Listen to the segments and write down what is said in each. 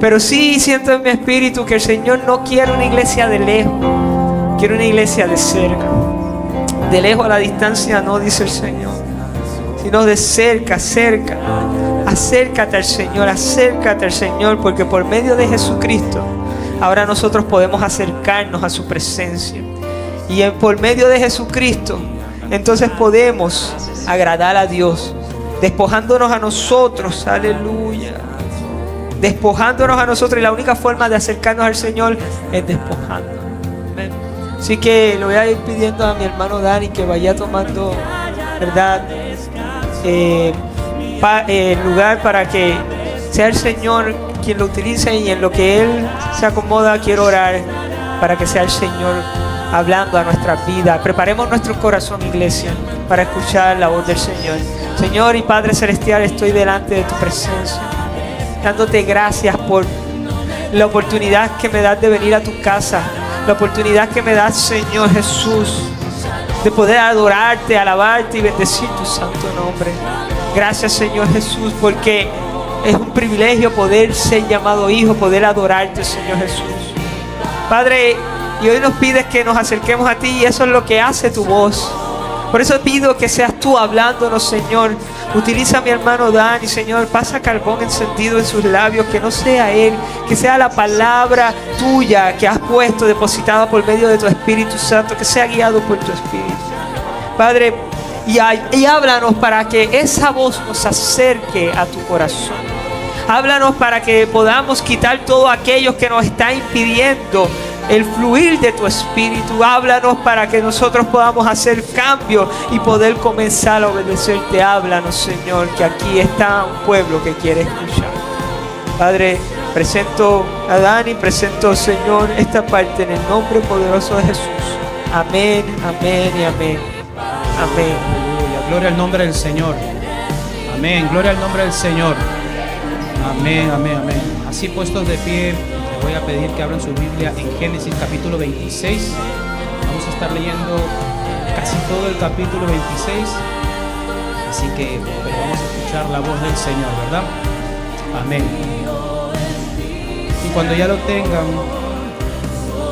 Pero sí siento en mi espíritu que el Señor no quiere una iglesia de lejos, quiere una iglesia de cerca. De lejos a la distancia no, dice el Señor, sino de cerca, cerca. Acércate al Señor, porque por medio de Jesucristo ahora nosotros podemos acercarnos a su presencia. Y por medio de Jesucristo entonces podemos agradar a Dios, despojándonos a nosotros, aleluya, despojándonos a nosotros. Y la única forma de acercarnos al Señor es despojándonos. Amén. Así que le voy a ir pidiendo a mi hermano Dani que vaya tomando, ¿verdad?, lugar para que sea el Señor quien lo utilice, y en lo que Él se acomoda quiero orar para que sea el Señor hablando a nuestras vidas. Preparemos nuestro corazón, iglesia, para escuchar la voz del Señor. Señor y Padre Celestial, estoy delante de tu presencia, dándote gracias por la oportunidad que me das de venir a tu casa, la oportunidad que me das, Señor Jesús, de poder adorarte, alabarte y bendecir tu santo nombre. Gracias, Señor Jesús, porque es un privilegio poder ser llamado hijo, poder adorarte, Señor Jesús. Padre, y hoy nos pides que nos acerquemos a ti, y eso es lo que hace tu voz. Por eso pido que seas tú hablándonos, Señor. Utiliza a mi hermano Dani, Señor. Pasa carbón encendido en sus labios, que no sea él, que sea la palabra tuya que has puesto, depositada por medio de tu Espíritu Santo, que sea guiado por tu Espíritu. Padre, y háblanos para que esa voz nos acerque a tu corazón. Háblanos para que podamos quitar todo aquello que nos está impidiendo el fluir de tu Espíritu. Háblanos para que nosotros podamos hacer cambio y poder comenzar a obedecerte. Háblanos, Señor, que aquí está un pueblo que quiere escuchar. Padre, presento a Dani, presento, Señor, esta parte en el nombre poderoso de Jesús. Amén, amén y amén. Amén. Aleluya. Gloria al nombre del Señor. Amén. Gloria al nombre del Señor. Amén, amén, amén. Así puestos de pie, les voy a pedir que abran su Biblia en Génesis capítulo 26. Vamos a estar leyendo casi todo el capítulo 26. Así que vamos a escuchar la voz del Señor, ¿verdad? Amén. Y cuando ya lo tengan,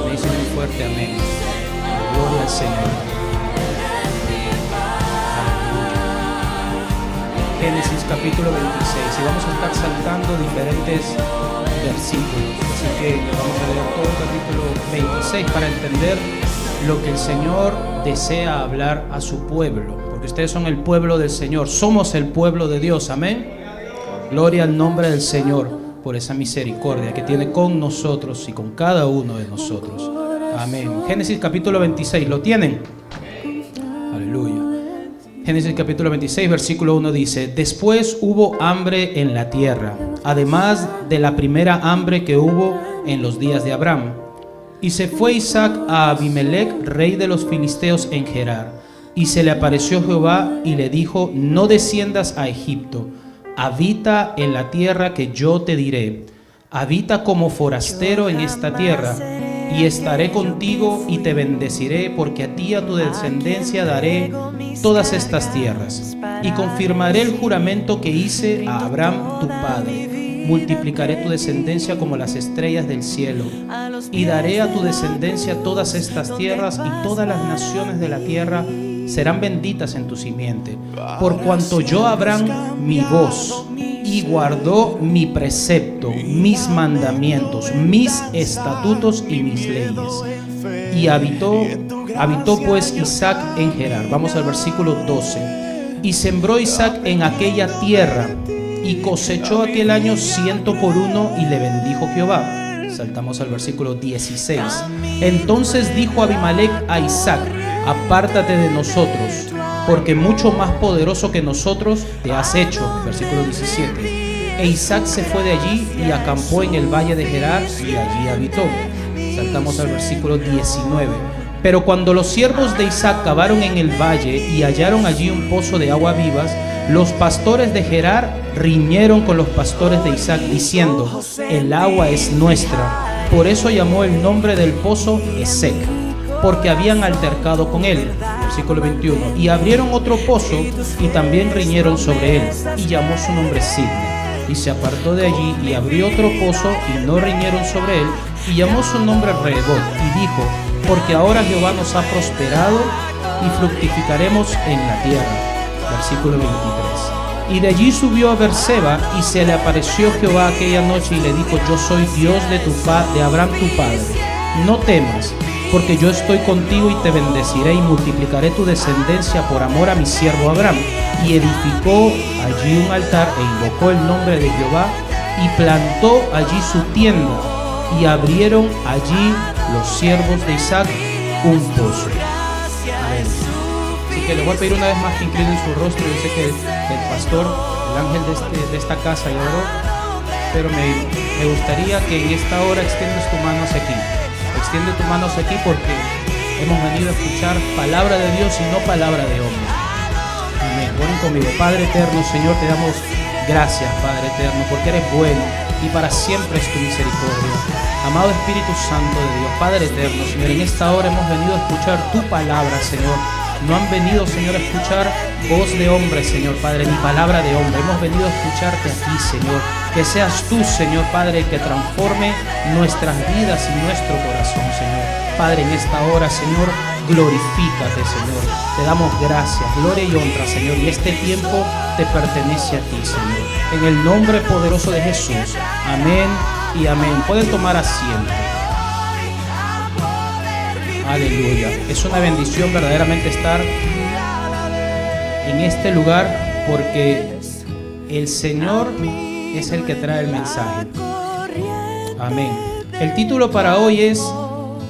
me dicen muy fuerte amén. Gloria al Señor. Génesis capítulo 26, y vamos a estar saltando diferentes versículos, así que vamos a leer todo el capítulo 26 para entender lo que el Señor desea hablar a su pueblo, porque ustedes son el pueblo del Señor, somos el pueblo de Dios, amén. Gloria al nombre del Señor por esa misericordia que tiene con nosotros y con cada uno de nosotros, amén. Génesis capítulo 26, ¿lo tienen? Aleluya. Génesis capítulo 26, versículo 1 dice: Después hubo hambre en la tierra, además de la primera hambre que hubo en los días de Abraham. Y se fue Isaac a Abimelech, rey de los filisteos, en Gerar. Y se le apareció Jehová y le dijo: No desciendas a Egipto, habita en la tierra que yo te diré. Habita como forastero en esta tierra, y estaré contigo y te bendeciré, porque a ti y a tu descendencia daré todas estas tierras. Y confirmaré el juramento que hice a Abraham tu padre. Multiplicaré tu descendencia como las estrellas del cielo, y daré a tu descendencia todas estas tierras, y todas las naciones de la tierra serán benditas en tu simiente. Por cuanto yo a Abraham mi voz, y guardó mi precepto, mis mandamientos, mis estatutos y mis leyes. Y habitó pues Isaac en Gerar. Vamos al versículo 12. Y sembró Isaac en aquella tierra, y cosechó aquel año 100 por 1, y le bendijo Jehová. Saltamos al versículo 16. Entonces dijo Abimelech a Isaac: Apártate de nosotros, porque mucho más poderoso que nosotros te has hecho. Versículo 17. E Isaac se fue de allí y acampó en el valle de Gerar, y allí habitó. Saltamos al versículo 19. Pero cuando los siervos de Isaac cavaron en el valle y hallaron allí un pozo de agua vivas, los pastores de Gerar riñeron con los pastores de Isaac, diciendo: El agua es nuestra. Por eso llamó el nombre del pozo Esek, porque habían altercado con él. Versículo 21. Y abrieron otro pozo, y también riñeron sobre él, y llamó su nombre Sidne. y se apartó de allí y abrió otro pozo y no riñeron sobre él, y llamó su nombre Rehobot y dijo: porque ahora Jehová nos ha prosperado y fructificaremos en la tierra. Versículo 23. Y de allí subió a Beerseba, y se le apareció Jehová aquella noche y le dijo: yo soy Dios de Abraham tu padre. No temas, porque yo estoy contigo y te bendeciré y multiplicaré tu descendencia por amor a mi siervo Abraham. Y edificó allí un altar e invocó el nombre de Jehová y plantó allí su tienda, y abrieron allí los siervos de Isaac un pozo. Amén. Así que le voy a pedir una vez más que inclinen su rostro. Yo sé que el pastor, el ángel de esta casa ya oró, pero me gustaría que en esta hora extiendas tu mano hacia aquí. Extiende tu mano hacia aquí, porque hemos venido a escuchar palabra de Dios y no palabra de hombre. Amén. Oren conmigo. Padre eterno, Señor, te damos gracias, Padre eterno, porque eres bueno y para siempre es tu misericordia. Amado Espíritu Santo de Dios, Padre eterno, Señor, en esta hora hemos venido a escuchar tu palabra, Señor. No han venido, Señor, a escuchar voz de hombre, Señor, Padre, ni palabra de hombre. Hemos venido a escucharte a ti, Señor. Que seas tú, Señor, Padre, el que transforme nuestras vidas y nuestro corazón, Señor. Padre, en esta hora, Señor, glorifícate, Señor. Te damos gracias, gloria y honra, Señor. Y este tiempo te pertenece a ti, Señor. En el nombre poderoso de Jesús. Amén y amén. Pueden tomar asiento. Aleluya. Es una bendición verdaderamente estar en este lugar, porque el Señor es el que trae el mensaje. Amén. El título para hoy es: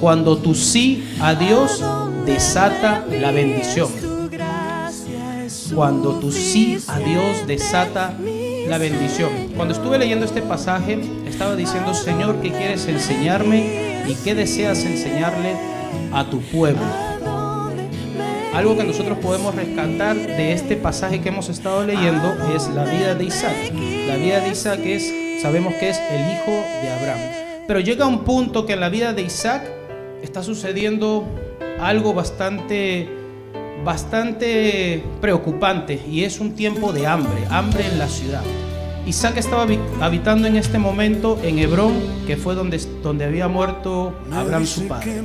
cuando tu sí a Dios desata la bendición. Cuando tu sí a Dios desata la bendición. Cuando estuve leyendo este pasaje, estaba diciendo: Señor, ¿qué quieres enseñarme y qué deseas enseñarle a tu pueblo? Algo que nosotros podemos rescatar de este pasaje que hemos estado leyendo es la vida de Isaac. La vida de Isaac sabemos que es el hijo de Abraham. Pero llega un punto que en la vida de Isaac está sucediendo algo bastante preocupante, y es un tiempo de hambre en la ciudad. Isaac estaba habitando en este momento en Hebrón, que fue donde había muerto Abraham su padre.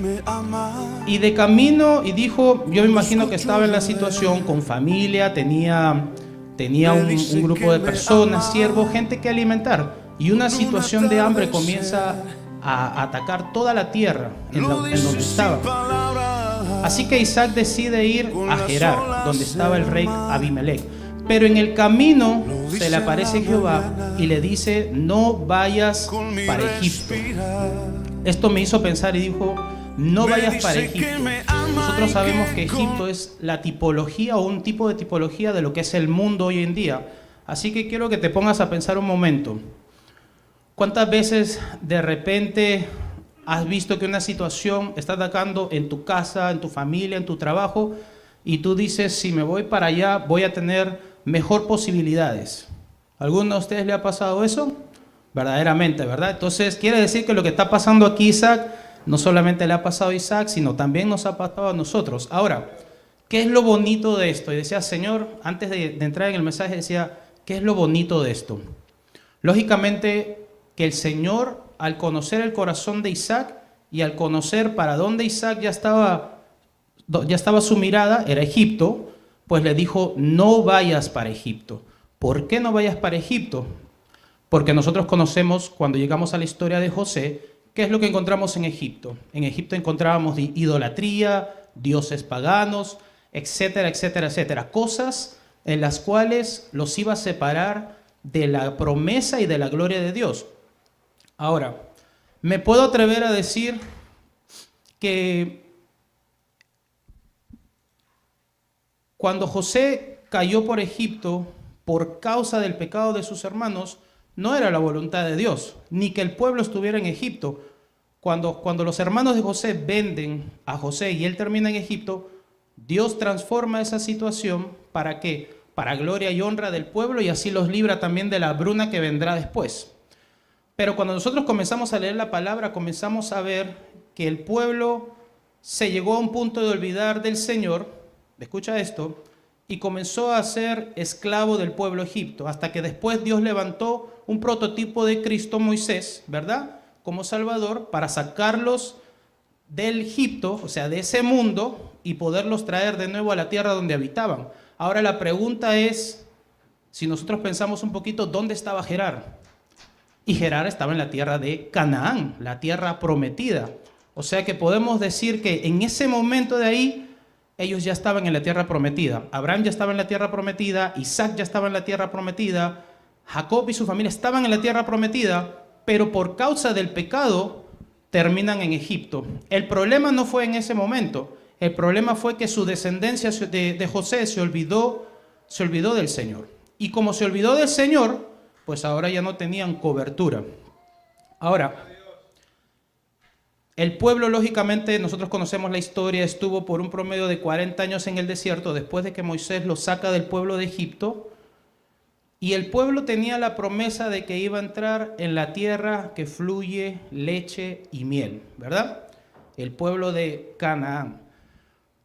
Y de camino, y dijo, yo me imagino que estaba en la situación con familia, tenía un grupo de personas, siervos, gente que alimentar. Y una situación de hambre comienza a atacar toda la tierra en donde estaba. Así que Isaac decide ir a Gerar, donde estaba el rey Abimelech. Pero en el camino se le aparece Jehová y le dice: no vayas para Egipto. Esto me hizo pensar y dijo: no vayas para Egipto. Nosotros sabemos que Egipto es la tipología o un tipo de tipología de lo que es el mundo hoy en día. Así que quiero que te pongas a pensar un momento. ¿Cuántas veces de repente has visto que una situación está atacando en tu casa, en tu familia, en tu trabajo, y tú dices: si me voy para allá voy a tener mejor posibilidades? ¿Alguno de ustedes le ha pasado eso? Verdaderamente, ¿verdad? Entonces quiere decir que lo que está pasando aquí Isaac no solamente le ha pasado a Isaac, sino también nos ha pasado a nosotros. Ahora, ¿qué es lo bonito de esto? Y decía, Señor, antes de entrar en el mensaje, decía, ¿qué es lo bonito de esto? Lógicamente que el Señor, al conocer el corazón de Isaac y al conocer para dónde Isaac ya estaba su mirada, era Egipto, pues le dijo: no vayas para Egipto. ¿Por qué no vayas para Egipto? Porque nosotros conocemos, cuando llegamos a la historia de José, ¿qué es lo que encontramos en Egipto? En Egipto encontrábamos idolatría, dioses paganos, etcétera, etcétera, etcétera. Cosas en las cuales los iba a separar de la promesa y de la gloria de Dios. Ahora, me puedo atrever a decir que cuando José cayó por Egipto por causa del pecado de sus hermanos, no era la voluntad de Dios, ni que el pueblo estuviera en Egipto. Cuando los hermanos de José venden a José y él termina en Egipto, Dios transforma esa situación ¿para qué? Para gloria y honra del pueblo, y así los libra también de la hambruna que vendrá después. Pero cuando nosotros comenzamos a leer la palabra, comenzamos a ver que el pueblo se llegó a un punto de olvidar del Señor. Escucha esto, y comenzó a ser esclavo del pueblo egipto, hasta que después Dios levantó un prototipo de Cristo, Moisés, ¿verdad?, como Salvador, para sacarlos del Egipto, o sea, de ese mundo, y poderlos traer de nuevo a la tierra donde habitaban. Ahora la pregunta es, si nosotros pensamos un poquito, ¿dónde estaba Gerar? Y Gerar estaba en la tierra de Canaán, la tierra prometida. O sea que podemos decir que en ese momento de ahí, ellos ya estaban en la tierra prometida. Abraham ya estaba en la tierra prometida, Isaac ya estaba en la tierra prometida, Jacob y su familia estaban en la tierra prometida, pero por causa del pecado terminan en Egipto. El problema no fue en ese momento, el problema fue que su descendencia de José se olvidó del Señor. Y como se olvidó del Señor, pues ahora ya no tenían cobertura. Ahora, el pueblo, lógicamente, nosotros conocemos la historia, estuvo por un promedio de 40 años en el desierto después de que Moisés los saca del pueblo de Egipto. Y el pueblo tenía la promesa de que iba a entrar en la tierra que fluye leche y miel, ¿verdad? El pueblo de Canaán.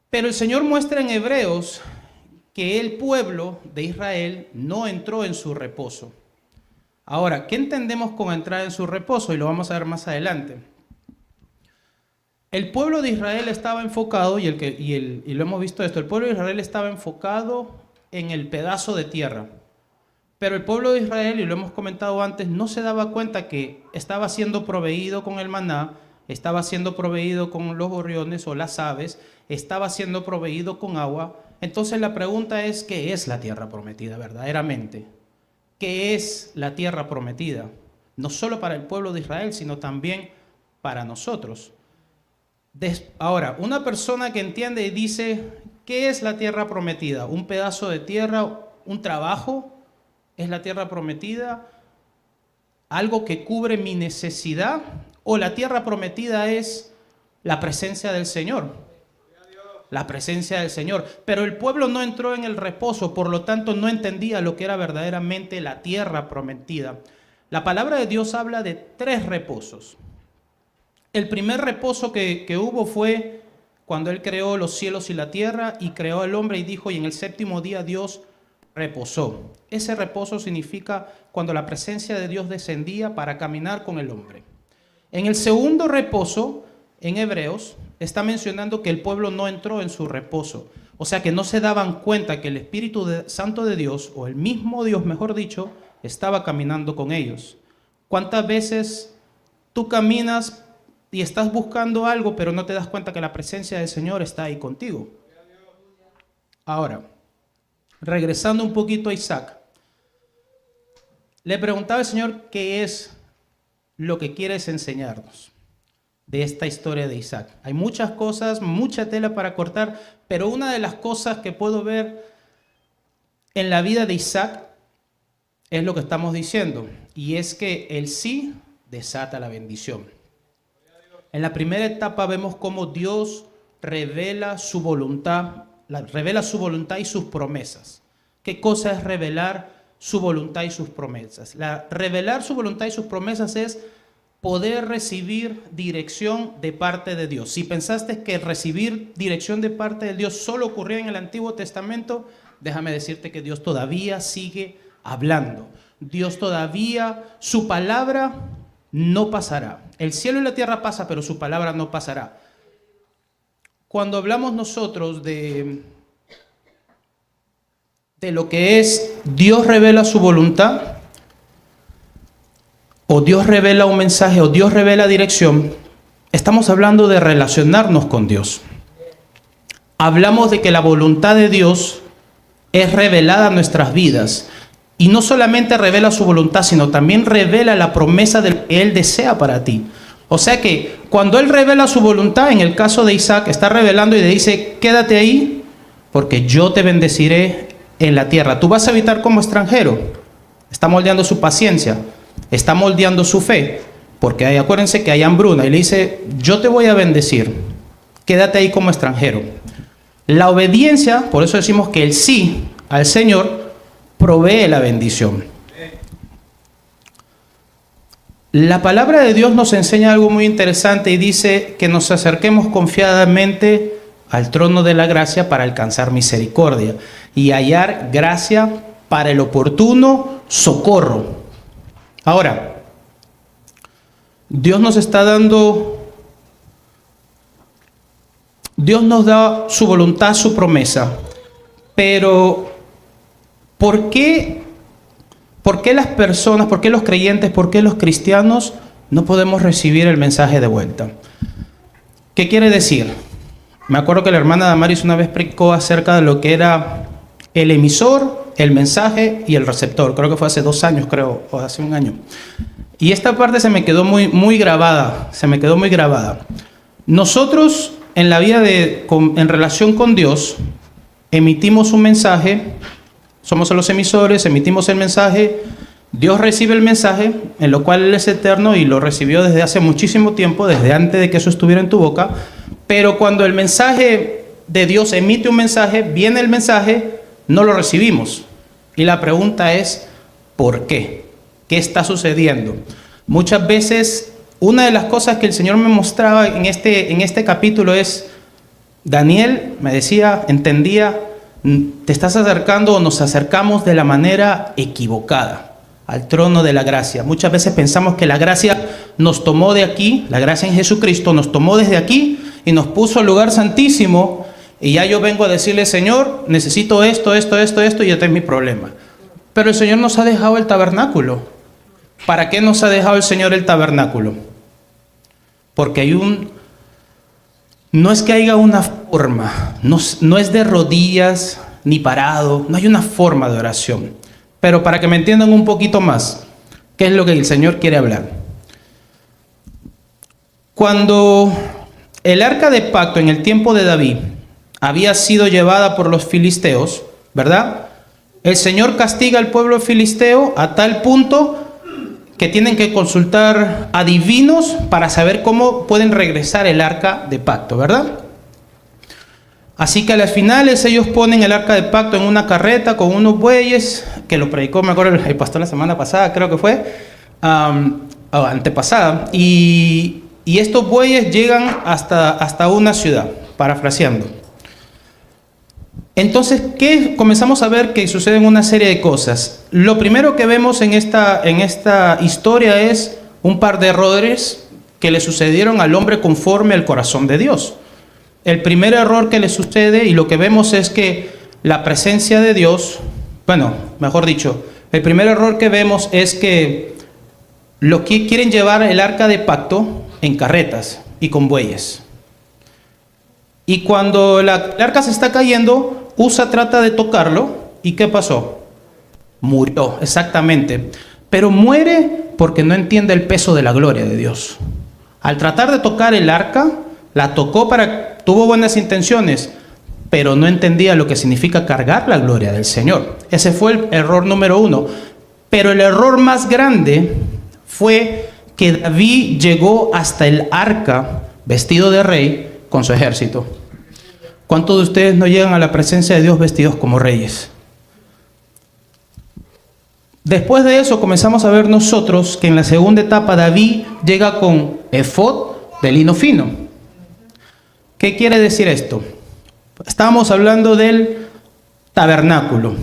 Pero el Señor muestra en Hebreos que el pueblo de Israel no entró en su reposo. Ahora, ¿qué entendemos con entrar en su reposo? Y lo vamos a ver más adelante. El pueblo de Israel estaba enfocado, y lo hemos visto esto, el pueblo de Israel estaba enfocado en el pedazo de tierra. Pero el pueblo de Israel, y lo hemos comentado antes, no se daba cuenta que estaba siendo proveído con el maná, estaba siendo proveído con los gorriones o las aves, estaba siendo proveído con agua. Entonces la pregunta es, ¿qué es la tierra prometida verdaderamente? ¿Qué es la tierra prometida? No solo para el pueblo de Israel, sino también para nosotros. Ahora, una persona que entiende y dice, ¿qué es la tierra prometida? ¿Un pedazo de tierra, un trabajo? ¿Es la tierra prometida algo que cubre mi necesidad? ¿O la tierra prometida es la presencia del Señor? La presencia del Señor. Pero el pueblo no entró en el reposo, por lo tanto no entendía lo que era verdaderamente la tierra prometida. La palabra de Dios habla de 3 reposos. El primer reposo que hubo fue cuando Él creó los cielos y la tierra y creó al hombre y dijo, y en el 7º día Dios reposó. Ese reposo significa cuando la presencia de Dios descendía para caminar con el hombre. En el segundo reposo, en Hebreos, está mencionando que el pueblo no entró en su reposo. O sea que no se daban cuenta que el Espíritu Santo de Dios, o el mismo Dios, mejor dicho, estaba caminando con ellos. ¿Cuántas veces tú caminas y estás buscando algo, pero no te das cuenta que la presencia del Señor está ahí contigo? Ahora, regresando un poquito a Isaac, le preguntaba al Señor qué es lo que quieres enseñarnos de esta historia de Isaac. Hay muchas cosas, mucha tela para cortar, pero una de las cosas que puedo ver en la vida de Isaac es lo que estamos diciendo, y es que el sí desata la bendición. En la primera etapa vemos cómo Dios revela su voluntad y sus promesas. ¿Qué cosa es revelar su voluntad y sus promesas? Revelar su voluntad y sus promesas es poder recibir dirección de parte de Dios. Si pensaste que recibir dirección de parte de Dios solo ocurría en el Antiguo Testamento, déjame decirte que Dios todavía sigue hablando. Dios todavía, su palabra no pasará. El cielo y la tierra pasa, pero su palabra no pasará. Cuando hablamos nosotros de lo que es Dios revela su voluntad, o Dios revela un mensaje, o Dios revela dirección, estamos hablando de relacionarnos con Dios. Hablamos de que la voluntad de Dios es revelada a nuestras vidas. Y no solamente revela su voluntad, sino también revela la promesa de lo que Él desea para ti. O sea que cuando Él revela su voluntad, en el caso de Isaac, está revelando y le dice, quédate ahí, porque yo te bendeciré en la tierra. Tú vas a habitar como extranjero. Está moldeando su paciencia, está moldeando su fe, porque acuérdense que hay hambruna. Y le dice, yo te voy a bendecir, quédate ahí como extranjero. La obediencia, por eso decimos que el sí al Señor provee la bendición. La palabra de Dios nos enseña algo muy interesante y dice que nos acerquemos confiadamente al trono de la gracia para alcanzar misericordia y hallar gracia para el oportuno socorro. Ahora, Dios nos da su voluntad, su promesa, pero ¿por qué las personas, por qué los creyentes, por qué los cristianos no podemos recibir el mensaje de vuelta? ¿Qué quiere decir? Me acuerdo que la hermana Damaris una vez explicó acerca de lo que era el emisor, el mensaje y el receptor. Creo que fue hace 2 años, o hace 1 año. Y esta parte se me quedó muy grabada, Nosotros en la vida en relación con Dios, emitimos un mensaje, somos los emisores, emitimos el mensaje, Dios recibe el mensaje, en lo cual Él es eterno y lo recibió desde hace muchísimo tiempo, desde antes de que eso estuviera en tu boca. Pero cuando el mensaje de Dios emite un mensaje, viene el mensaje, no lo recibimos. Y la pregunta es, ¿por qué? ¿Qué está sucediendo? Muchas veces, una de las cosas que el Señor me mostraba en este capítulo es, Daniel me decía, entendía, te estás acercando o nos acercamos de la manera equivocada al trono de la gracia. Muchas veces pensamos que la gracia nos tomó de aquí, la gracia en Jesucristo nos tomó desde aquí y nos puso al lugar santísimo y ya yo vengo a decirle, Señor, necesito esto y este es mi problema. Pero el Señor nos ha dejado el tabernáculo. ¿Para qué nos ha dejado el Señor el tabernáculo? Porque no es que haya una forma, no es de rodillas ni parado, no hay una forma de oración. Pero para que me entiendan un poquito más, ¿qué es lo que el Señor quiere hablar? Cuando el arca de pacto en el tiempo de David había sido llevada por los filisteos, ¿verdad? El Señor castiga al pueblo filisteo a tal punto que tienen que consultar a divinos para saber cómo pueden regresar el arca de pacto, ¿verdad? Así que a las finales ellos ponen el arca de pacto en una carreta con unos bueyes, que lo predicó, me acuerdo, el pastor la semana pasada, creo que fue, antepasada, y estos bueyes llegan hasta una ciudad, parafraseando. Entonces, ¿qué? Comenzamos a ver que suceden una serie de cosas. Lo primero que vemos en esta historia es un par de errores que le sucedieron al hombre conforme al corazón de Dios. El primer error que le sucede y lo que vemos es que la presencia de Dios, el primer error que vemos es que quieren llevar el arca de pacto en carretas y con bueyes. Y cuando el arca se está cayendo, Usa trata de tocarlo, ¿y qué pasó? Murió, exactamente. Pero muere porque no entiende el peso de la gloria de Dios. Al tratar de tocar el arca, la tocó tuvo buenas intenciones, pero no entendía lo que significa cargar la gloria del Señor. Ese fue el error número 1. Pero el error más grande fue que David llegó hasta el arca vestido de rey con su ejército. ¿Cuántos de ustedes no llegan a la presencia de Dios vestidos como reyes? Después de eso comenzamos a ver nosotros que en la segunda etapa David llega con efod de lino fino. ¿Qué quiere decir esto? Estábamos hablando del tabernáculo.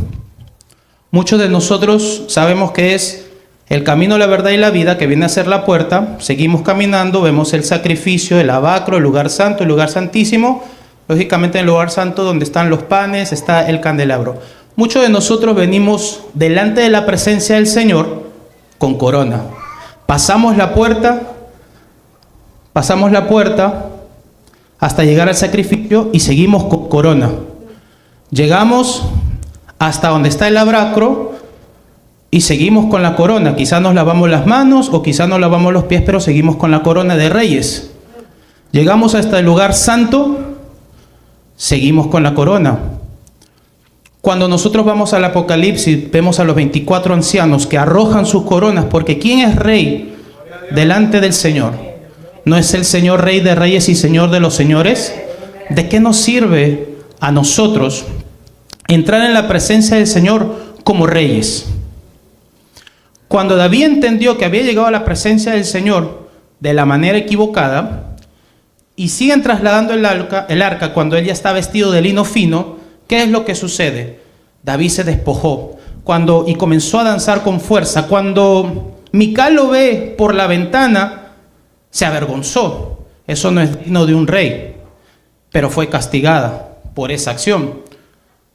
Muchos de nosotros sabemos que es el camino, la verdad y la vida, que viene a ser la puerta. Seguimos caminando, vemos el sacrificio, el lavacro, el lugar santo, el lugar santísimo. Lógicamente en el lugar santo donde están los panes, está el candelabro. Muchos de nosotros venimos delante de la presencia del Señor con corona. Pasamos la puerta hasta llegar al sacrificio y seguimos con corona. Llegamos hasta donde está el lavacro y seguimos con la corona. Quizás nos lavamos las manos o quizás nos lavamos los pies, pero seguimos con la corona de reyes. Llegamos hasta el lugar santo, seguimos con la corona. Cuando nosotros vamos al Apocalipsis, vemos a los 24 ancianos que arrojan sus coronas, porque ¿quién es rey delante del Señor? ¿No es el Señor Rey de Reyes y Señor de los Señores? ¿De qué nos sirve a nosotros entrar en la presencia del Señor como reyes? Cuando David entendió que había llegado a la presencia del Señor de la manera equivocada, y siguen trasladando el arca cuando él ya está vestido de lino fino, ¿qué es lo que sucede? David se despojó y comenzó a danzar con fuerza. Cuando Mical lo ve por la ventana, se avergonzó. Eso no es digno de un rey, pero fue castigada por esa acción.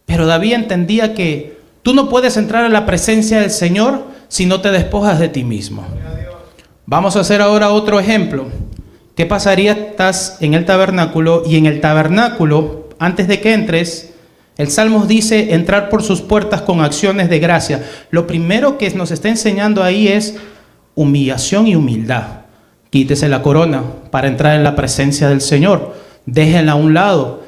Pero David entendía que tú no puedes entrar a la presencia del Señor si no te despojas de ti mismo. Vamos a hacer ahora otro ejemplo. ¿Qué pasaría? Estás en el tabernáculo y en el tabernáculo, antes de que entres, el Salmos dice entrar por sus puertas con acciones de gracia. Lo primero que nos está enseñando ahí es humillación y humildad. Quítese la corona para entrar en la presencia del Señor. Déjenla a un lado.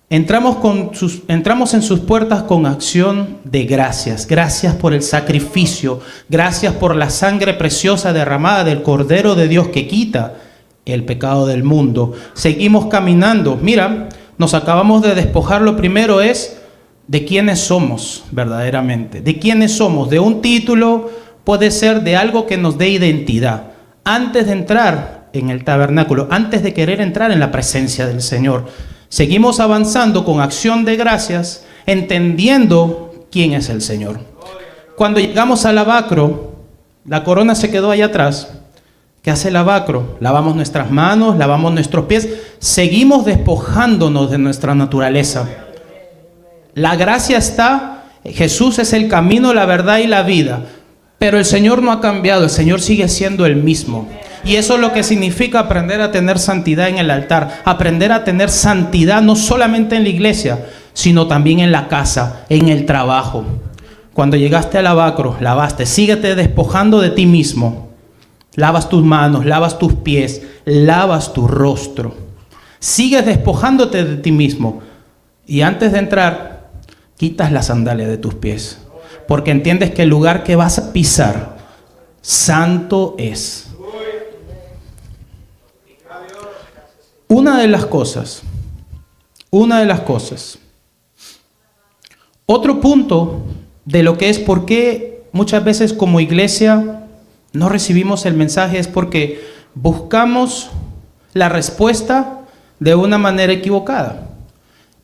Entramos en sus puertas con acción de gracias. Gracias por el sacrificio. Gracias por la sangre preciosa derramada del Cordero de Dios que quita el pecado del mundo. Seguimos caminando. Mira, nos acabamos de despojar. Lo primero es de quiénes somos verdaderamente. De quiénes somos. De un título, puede ser de algo que nos dé identidad. Antes de entrar en el tabernáculo, antes de querer entrar en la presencia del Señor, seguimos avanzando con acción de gracias, entendiendo quién es el Señor. Cuando llegamos al lavacro, la corona se quedó allá atrás. ¿Qué hace el lavacro? Lavamos nuestras manos, lavamos nuestros pies, seguimos despojándonos de nuestra naturaleza. La gracia está, Jesús es el camino, la verdad y la vida. Pero el Señor no ha cambiado, el Señor sigue siendo el mismo. Y eso es lo que significa aprender a tener santidad en el altar. Aprender a tener santidad no solamente en la iglesia, sino también en la casa, en el trabajo. Cuando llegaste al lavacro, lavaste, síguete despojando de ti mismo. Lavas tus manos, lavas tus pies, lavas tu rostro. Sigues despojándote de ti mismo. Y antes de entrar, quitas la sandalia de tus pies. Porque entiendes que el lugar que vas a pisar, santo es. Una de las cosas. Otro punto de lo que es por qué muchas veces como iglesia no recibimos el mensaje es porque buscamos la respuesta de una manera equivocada.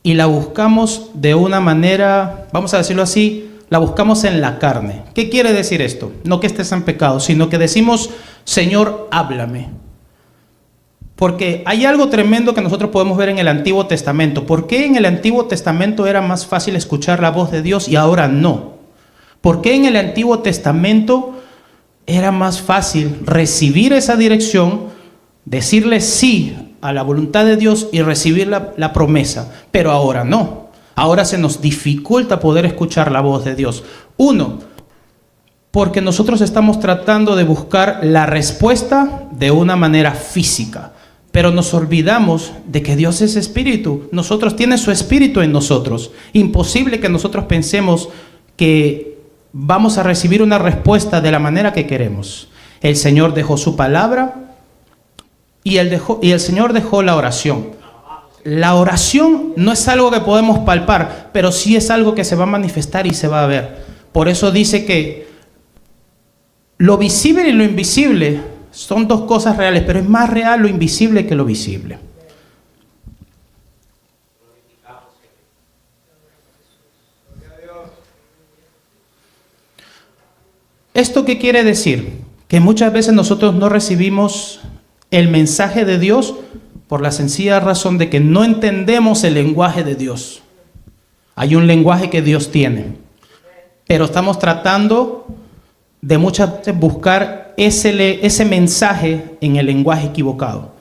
Y la buscamos de una manera, vamos a decirlo así, la buscamos en la carne. ¿Qué quiere decir esto? No que estés en pecado, sino que decimos, Señor, háblame. Porque hay algo tremendo que nosotros podemos ver en el Antiguo Testamento. ¿Por qué en el Antiguo Testamento era más fácil escuchar la voz de Dios y ahora no? ¿Por qué en el Antiguo Testamento era más fácil recibir esa dirección, decirle sí a la voluntad de Dios y recibir la promesa? Pero ahora no. Ahora se nos dificulta poder escuchar la voz de Dios. Uno, porque nosotros estamos tratando de buscar la respuesta de una manera física. Pero nos olvidamos de que Dios es espíritu. Tiene su espíritu en nosotros. Imposible que nosotros pensemos que vamos a recibir una respuesta de la manera que queremos. El Señor dejó su palabra y el Señor dejó la oración. La oración no es algo que podemos palpar, pero sí es algo que se va a manifestar y se va a ver. Por eso dice que lo visible y lo invisible son dos cosas reales, pero es más real lo invisible que lo visible. ¿Esto qué quiere decir? Que muchas veces nosotros no recibimos el mensaje de Dios por la sencilla razón de que no entendemos el lenguaje de Dios. Hay un lenguaje que Dios tiene, pero estamos tratando de muchas veces buscar ese mensaje en el lenguaje equivocado.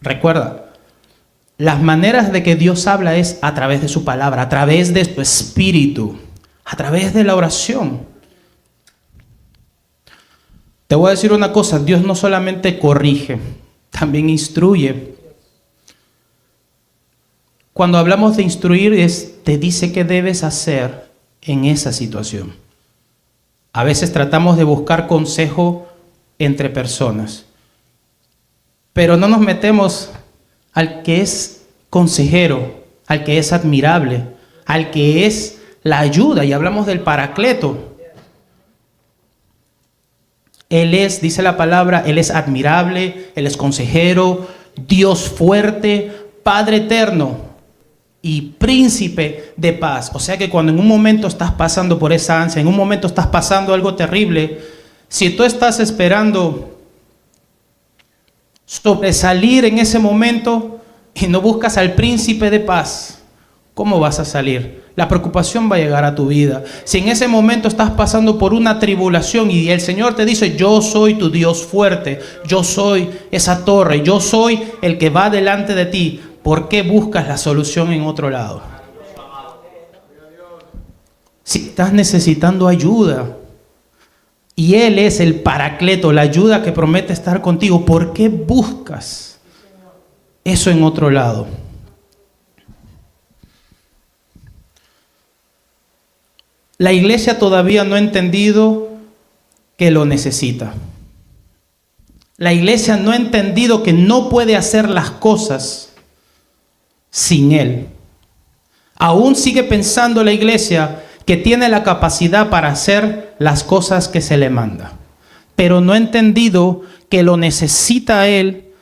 Recuerda, las maneras de que Dios habla es a través de su palabra, a través de su espíritu, a través de la oración. Te voy a decir una cosa, Dios no solamente corrige, también instruye. Cuando hablamos de instruir, te dice qué debes hacer en esa situación. A veces tratamos de buscar consejo entre personas, pero no nos metemos al que es consejero, al que es admirable, al que es la ayuda, y hablamos del Paracleto. Él es, dice la palabra, Él es admirable, Él es consejero, Dios fuerte, Padre eterno y príncipe de paz. O sea que cuando en un momento estás pasando por esa ansia, en un momento estás pasando algo terrible, si tú estás esperando sobresalir en ese momento y no buscas al príncipe de paz, ¿cómo vas a salir? La preocupación va a llegar a tu vida. Si en ese momento estás pasando por una tribulación y el Señor te dice, yo soy tu Dios fuerte, yo soy esa torre, yo soy el que va delante de ti, ¿por qué buscas la solución en otro lado? Si estás necesitando ayuda y Él es el Paracleto, la ayuda que promete estar contigo, ¿por qué buscas eso en otro lado? La iglesia todavía no ha entendido que lo necesita. La iglesia no ha entendido que no puede hacer las cosas sin Él. Aún sigue pensando la iglesia que tiene la capacidad para hacer las cosas que se le manda, pero no ha entendido que lo necesita a Él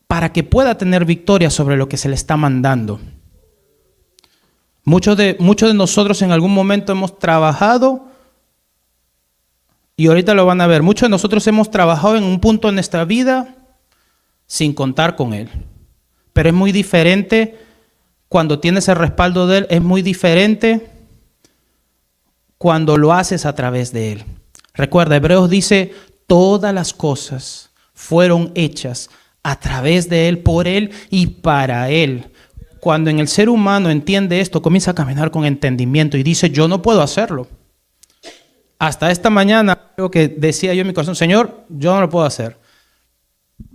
para que pueda tener victoria sobre lo que se le está mandando. Muchos de nosotros en algún momento hemos trabajado, y ahorita lo van a ver, muchos de nosotros hemos trabajado en un punto de nuestra vida sin contar con Él. Pero es muy diferente cuando tienes el respaldo de Él, es muy diferente cuando lo haces a través de Él. Recuerda, Hebreos dice, todas las cosas fueron hechas a través de Él, por Él y para Él. Cuando en el ser humano entiende esto, comienza a caminar con entendimiento y dice, yo no puedo hacerlo. Hasta esta mañana, creo que decía yo en mi corazón, Señor, yo no lo puedo hacer.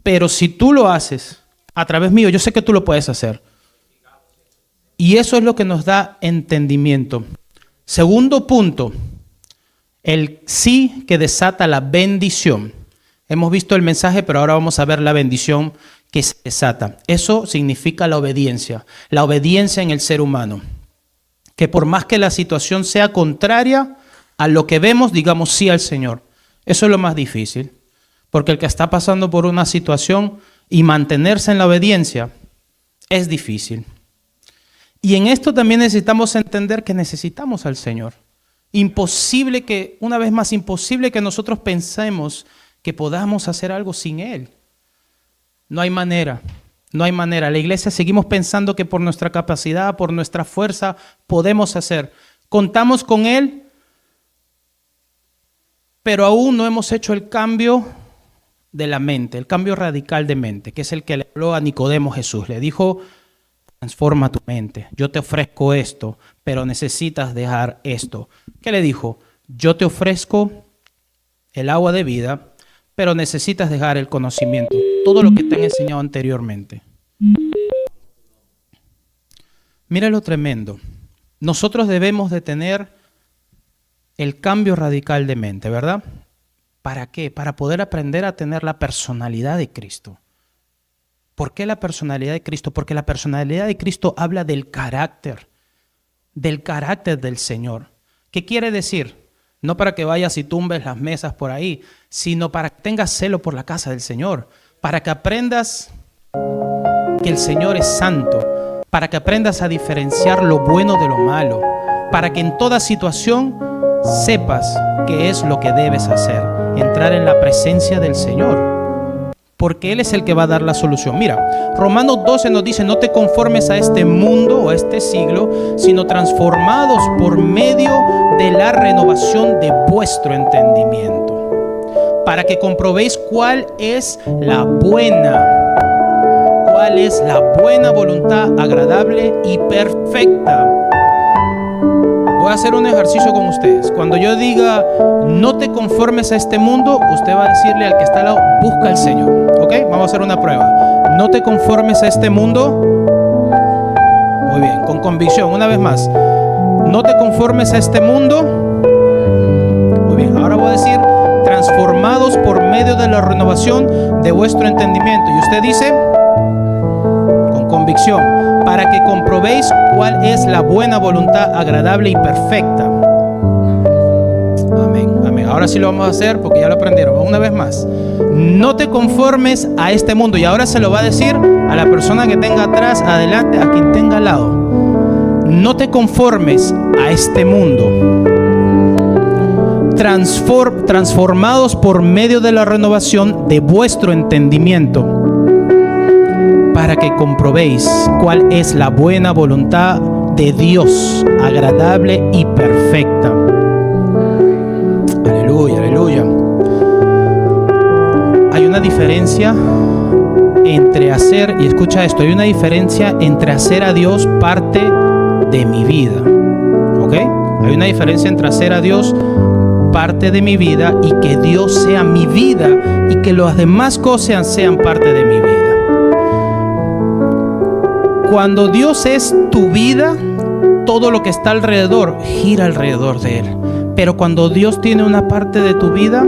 Pero si tú lo haces a través mío, yo sé que tú lo puedes hacer. Y eso es lo que nos da entendimiento. Segundo punto, el sí que desata la bendición. Hemos visto el mensaje, pero ahora vamos a ver la bendición que se desata. Eso significa la obediencia en el ser humano. Que por más que la situación sea contraria a lo que vemos, digamos sí al Señor. Eso es lo más difícil. Porque el que está pasando por una situación y mantenerse en la obediencia es difícil. Y en esto también necesitamos entender que necesitamos al Señor. Imposible que, una vez más, imposible que nosotros pensemos que podamos hacer algo sin Él. No hay manera, no hay manera. La iglesia seguimos pensando que por nuestra capacidad, por nuestra fuerza, podemos hacer. Contamos con Él, pero aún no hemos hecho el cambio de la mente, el cambio radical de mente, que es el que le habló a Nicodemo Jesús. Le dijo, transforma tu mente. Yo te ofrezco esto, pero necesitas dejar esto. ¿Qué le dijo? Yo te ofrezco el agua de vida, pero necesitas dejar el conocimiento, todo lo que te han enseñado anteriormente. Mira lo tremendo. Nosotros debemos de tener el cambio radical de mente, ¿verdad? ¿Para qué? Para poder aprender a tener la personalidad de Cristo. ¿Por qué la personalidad de Cristo? Porque la personalidad de Cristo habla del carácter del Señor. ¿Qué quiere decir? No para que vayas y tumbes las mesas por ahí, sino para que tengas celo por la casa del Señor, para que aprendas que el Señor es santo, para que aprendas a diferenciar lo bueno de lo malo, para que en toda situación sepas qué es lo que debes hacer, entrar en la presencia del Señor. Porque Él es el que va a dar la solución. Mira, Romanos 12 nos dice, no te conformes a este mundo o a este siglo, sino transformados por medio de la renovación de vuestro entendimiento, para que comprobéis cuál es la buena voluntad agradable y perfecta. Voy a hacer un ejercicio con ustedes. Cuando yo diga, no te conformes a este mundo, usted va a decirle al que está al lado, busca al Señor. ¿Ok? Vamos a hacer una prueba. No te conformes a este mundo. Muy bien, con convicción. Una vez más. No te conformes a este mundo. Muy bien, ahora voy a decir, transformados por medio de la renovación de vuestro entendimiento. Y usted dice, con convicción, para que comprobéis cuál es la buena voluntad agradable y perfecta. Amén, amén. Ahora sí lo vamos a hacer porque ya lo aprendieron. Una vez más. No te conformes a este mundo. Y ahora se lo va a decir a la persona que tenga atrás, adelante, a quien tenga al lado. No te conformes a este mundo. Transformados por medio de la renovación de vuestro entendimiento, para que comprobéis cuál es la buena voluntad de Dios, agradable y perfecta. Aleluya, aleluya. Hay una diferencia entre hacer, y escucha esto, hay una diferencia entre hacer a Dios parte de mi vida. ¿Ok? Hay una diferencia entre hacer a Dios parte de mi vida y que Dios sea mi vida y que las demás cosas sean parte de mi vida. Cuando Dios es tu vida, todo lo que está alrededor gira alrededor de Él. Pero cuando Dios tiene una parte de tu vida,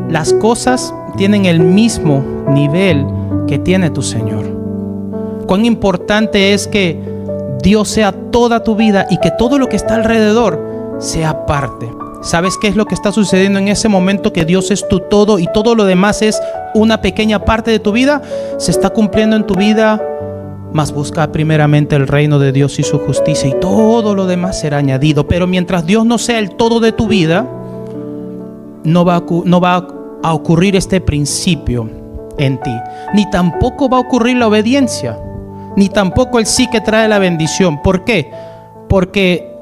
las cosas tienen el mismo nivel que tiene tu Señor. Cuán importante es que Dios sea toda tu vida y que todo lo que está alrededor sea parte. ¿Sabes qué es lo que está sucediendo en ese momento? Que Dios es tu todo y todo lo demás es una pequeña parte de tu vida. Se está cumpliendo en tu vida. Mas busca primeramente el reino de Dios y su justicia, y todo lo demás será añadido. Pero mientras Dios no sea el todo de tu vida, no va a ocurrir este principio en ti. Ni tampoco va a ocurrir la obediencia, ni tampoco el sí que trae la bendición. ¿Por qué? Porque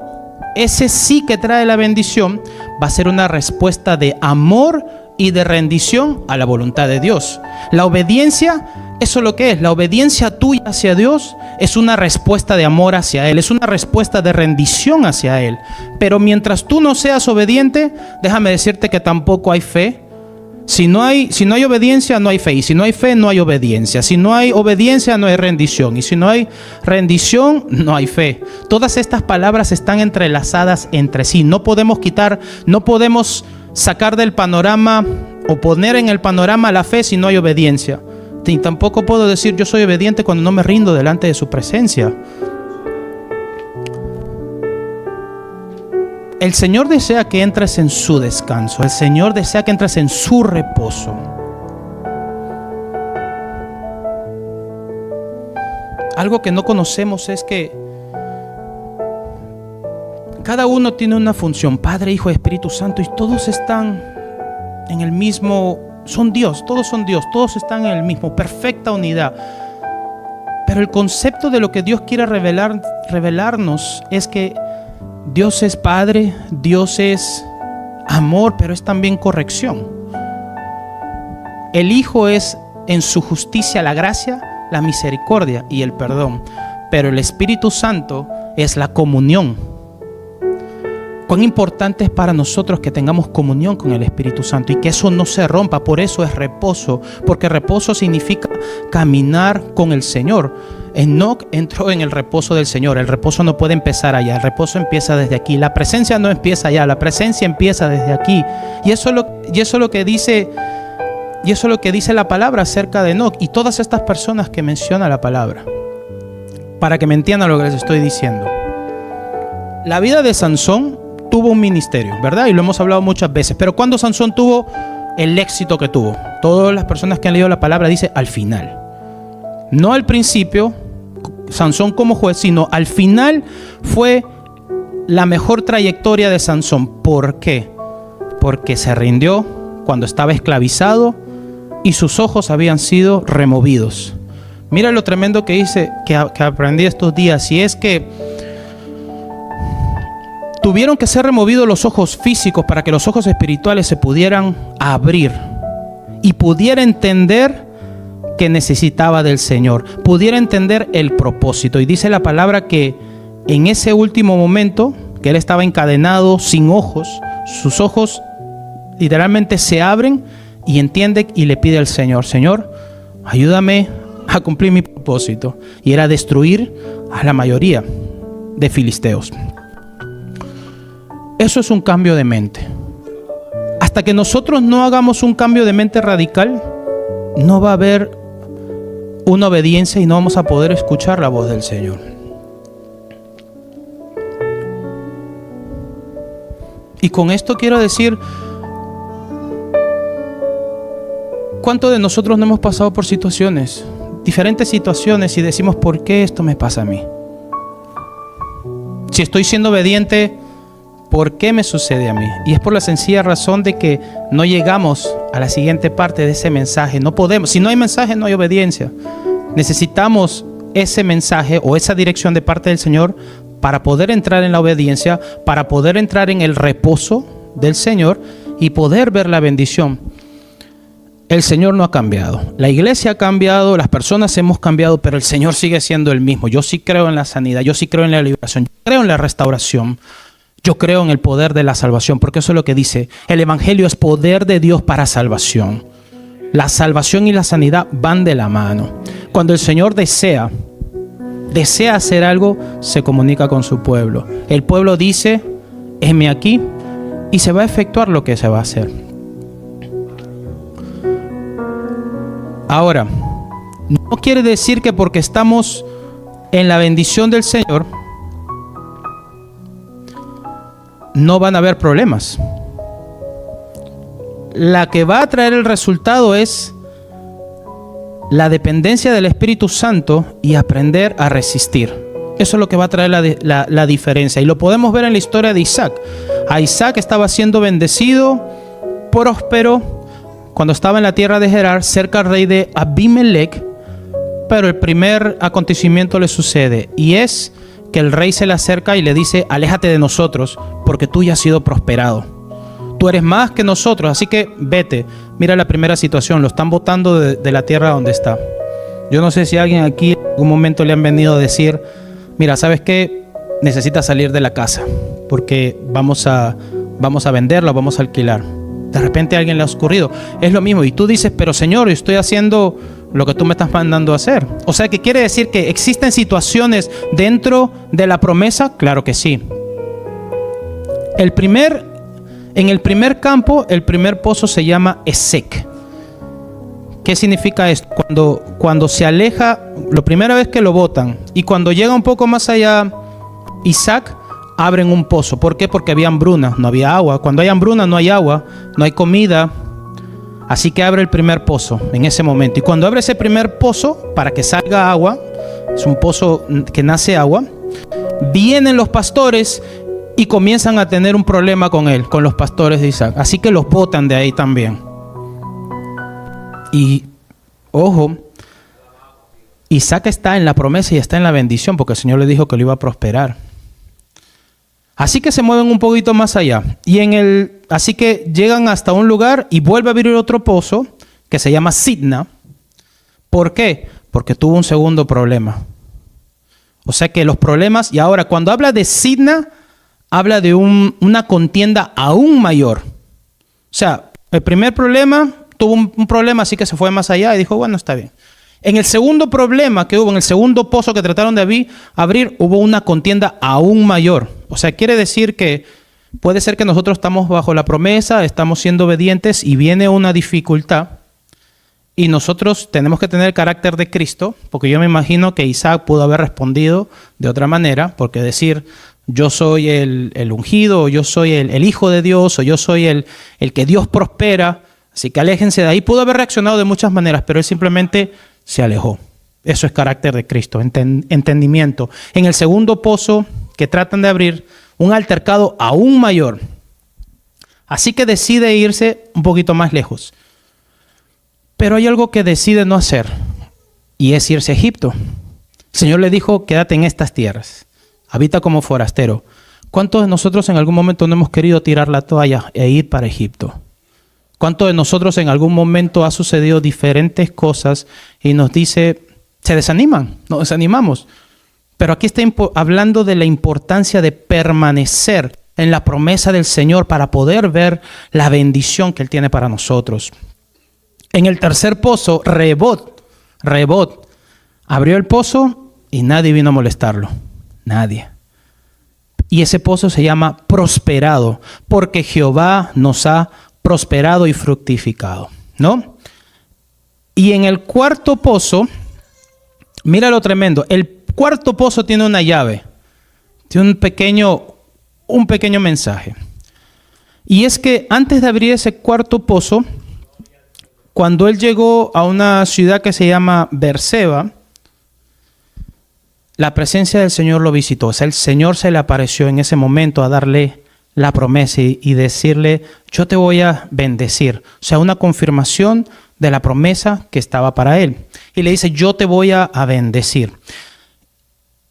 ese sí que trae la bendición va a ser una respuesta de amor y de rendición a la voluntad de Dios. La obediencia, eso es lo que es. La obediencia tuya hacia Dios es una respuesta de amor hacia Él, es una respuesta de rendición hacia Él. Pero mientras tú no seas obediente, déjame decirte que tampoco hay fe. Si no hay obediencia, no hay fe. Y si no hay fe, no hay obediencia. Si no hay obediencia, no hay rendición. Y si no hay rendición, no hay fe. Todas estas palabras están entrelazadas entre sí. No podemos sacar del panorama o poner en el panorama la fe si no hay obediencia. Y tampoco puedo decir yo soy obediente cuando no me rindo delante de su presencia. El Señor desea que entres en su descanso. El Señor desea que entres en su reposo. Algo que no conocemos es que cada uno tiene una función, Padre, Hijo y Espíritu Santo, y todos están en el mismo, son Dios, todos están en el mismo, perfecta unidad. Pero el concepto de lo que Dios quiere revelarnos es que Dios es Padre, Dios es amor, pero es también corrección. El Hijo es en su justicia la gracia, la misericordia y el perdón. Pero el Espíritu Santo es la comunión. Cuán importante es para nosotros que tengamos comunión con el Espíritu Santo y que eso no se rompa. Por eso es reposo, porque reposo significa caminar con el Señor. Enoc entró en el reposo del Señor. El reposo no puede empezar allá, el reposo empieza desde aquí. La presencia no empieza allá, la presencia empieza desde aquí. Y eso es lo que dice la palabra acerca de Enoc y todas estas personas que menciona la palabra, para que me entiendan lo que les estoy diciendo. La vida de Sansón tuvo un ministerio, ¿verdad? Y lo hemos hablado muchas veces. Pero cuando Sansón tuvo el éxito que tuvo, todas las personas que han leído la palabra dicen al final. No al principio, Sansón como juez, sino al final fue la mejor trayectoria de Sansón. ¿Por qué? Porque se rindió cuando estaba esclavizado y sus ojos habían sido removidos. Mira lo tremendo que hice, que aprendí estos días, y es que tuvieron que ser removidos los ojos físicos para que los ojos espirituales se pudieran abrir y pudiera entender que necesitaba del Señor, pudiera entender el propósito. Y dice la palabra que en ese último momento que él estaba encadenado sin ojos, sus ojos literalmente se abren y entiende y le pide al Señor: Señor, ayúdame a cumplir mi propósito. Y era destruir a la mayoría de filisteos. Eso es un cambio de mente. Hasta que nosotros no hagamos un cambio de mente radical, no va a haber una obediencia y no vamos a poder escuchar la voz del Señor. Y con esto quiero decir, ¿Cuántos de nosotros no hemos pasado por situaciones, diferentes situaciones, y decimos, ¿por qué esto me pasa a mí? Si estoy siendo obediente, ¿por qué me sucede a mí? Y es por la sencilla razón de que no llegamos a la siguiente parte de ese mensaje. No podemos. Si no hay mensaje, no hay obediencia. Necesitamos ese mensaje o esa dirección de parte del Señor para poder entrar en la obediencia, para poder entrar en el reposo del Señor y poder ver la bendición. El Señor no ha cambiado. La iglesia ha cambiado, las personas hemos cambiado, pero el Señor sigue siendo el mismo. Yo sí creo en la sanidad, yo sí creo en la liberación, yo creo en la restauración. Yo creo en el poder de la salvación, porque eso es lo que dice. El evangelio es poder de Dios para salvación. La salvación y la sanidad van de la mano. Cuando el Señor desea hacer algo, se comunica con su pueblo. El pueblo dice, heme aquí, y se va a efectuar lo que se va a hacer. Ahora, no quiere decir que porque estamos en la bendición del Señor, no van a haber problemas. La que va a traer el resultado es la dependencia del Espíritu Santo y aprender a resistir. Eso es lo que va a traer la diferencia. Y lo podemos ver en la historia de Isaac. A Isaac estaba siendo bendecido, próspero, cuando estaba en la tierra de Gerar, cerca al rey de Abimelech. Pero el primer acontecimiento le sucede, y es que el rey se le acerca y le dice, aléjate de nosotros, porque tú ya has sido prosperado. Tú eres más que nosotros, así que vete. Mira la primera situación, lo están botando de la tierra donde está. Yo no sé si a alguien aquí en algún momento le han venido a decir, mira, ¿sabes qué? Necesitas salir de la casa, porque vamos a venderla, vamos a alquilar. De repente a alguien le ha ocurrido. Es lo mismo, y tú dices, pero Señor, yo estoy haciendo lo que tú me estás mandando a hacer. O sea, ¿qué quiere decir? ¿Que existen situaciones dentro de la promesa? Claro que sí. En el primer campo, el primer pozo se llama Esek. ¿Qué significa esto? Cuando se aleja, la primera vez que lo botan, y cuando llega un poco más allá, Isaac, abren un pozo. ¿Por qué? Porque había hambruna, no había agua. Cuando hay hambruna no hay agua, no hay comida. Así que abre el primer pozo en ese momento. Y cuando abre ese primer pozo, para que salga agua, es un pozo que nace agua, vienen los pastores y comienzan a tener un problema con él, con los pastores de Isaac. Así que los botan de ahí también. Y, ojo, Isaac está en la promesa y está en la bendición, porque el Señor le dijo que lo iba a prosperar. Así que se mueven un poquito más allá. Así que llegan hasta un lugar y vuelve a abrir otro pozo que se llama Sidna. ¿Por qué? Porque tuvo un segundo problema. O sea que los problemas, y ahora cuando habla de Sidna, habla de una contienda aún mayor. O sea, el primer problema, tuvo un problema, así que se fue más allá y dijo, bueno, está bien. En el segundo problema que hubo, en el segundo pozo que trataron de abrir, hubo una contienda aún mayor. O sea, quiere decir que puede ser que nosotros estamos bajo la promesa, estamos siendo obedientes y viene una dificultad. Y nosotros tenemos que tener el carácter de Cristo, porque yo me imagino que Isaac pudo haber respondido de otra manera, porque decir, yo soy el ungido, o yo soy el hijo de Dios, o yo soy el que Dios prospera, así que aléjense de ahí. Pudo haber reaccionado de muchas maneras, pero él simplemente se alejó. Eso es carácter de Cristo, entendimiento. En el segundo pozo que tratan de abrir, un altercado aún mayor. Así que decide irse un poquito más lejos. Pero hay algo que decide no hacer, y es irse a Egipto. El Señor le dijo, quédate en estas tierras, habita como forastero. ¿Cuántos de nosotros en algún momento no hemos querido tirar la toalla e ir para Egipto? ¿Cuántos de nosotros en algún momento ha sucedido diferentes cosas y nos dice, se desaniman, nos desanimamos? Pero aquí está hablando de la importancia de permanecer en la promesa del Señor para poder ver la bendición que Él tiene para nosotros. En el tercer pozo, Rebot abrió el pozo y nadie vino a molestarlo. Nadie. Y ese pozo se llama prosperado, porque Jehová nos ha prosperado y fructificado, ¿no? Y en el cuarto pozo, mira lo tremendo, el cuarto pozo tiene una llave, tiene un pequeño mensaje. Y es que antes de abrir ese cuarto pozo, cuando él llegó a una ciudad que se llama Berseba, la presencia del Señor lo visitó. O sea, el Señor se le apareció en ese momento a darle la promesa y decirle, yo te voy a bendecir. O sea, una confirmación de la promesa que estaba para él. Y le dice, yo te voy a bendecir.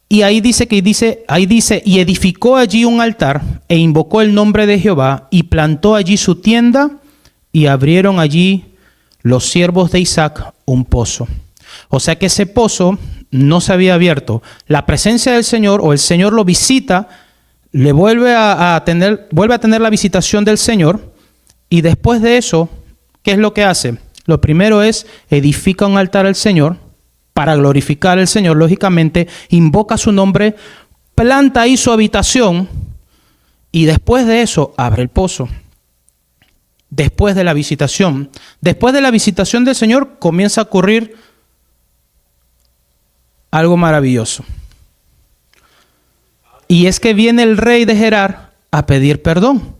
Y ahí dice, y edificó allí un altar e invocó el nombre de Jehová y plantó allí su tienda y abrieron allí los siervos de Isaac un pozo. O sea que ese pozo no se había abierto. La presencia del Señor, o el Señor lo visita, le vuelve a tener la visitación del Señor, y después de eso, ¿qué es lo que hace? Lo primero es edifica un altar al Señor para glorificar al Señor, lógicamente, invoca su nombre, planta ahí su habitación, y después de eso abre el pozo. Después de la visitación del Señor comienza a ocurrir algo maravilloso. Y es que viene el rey de Gerar a pedir perdón,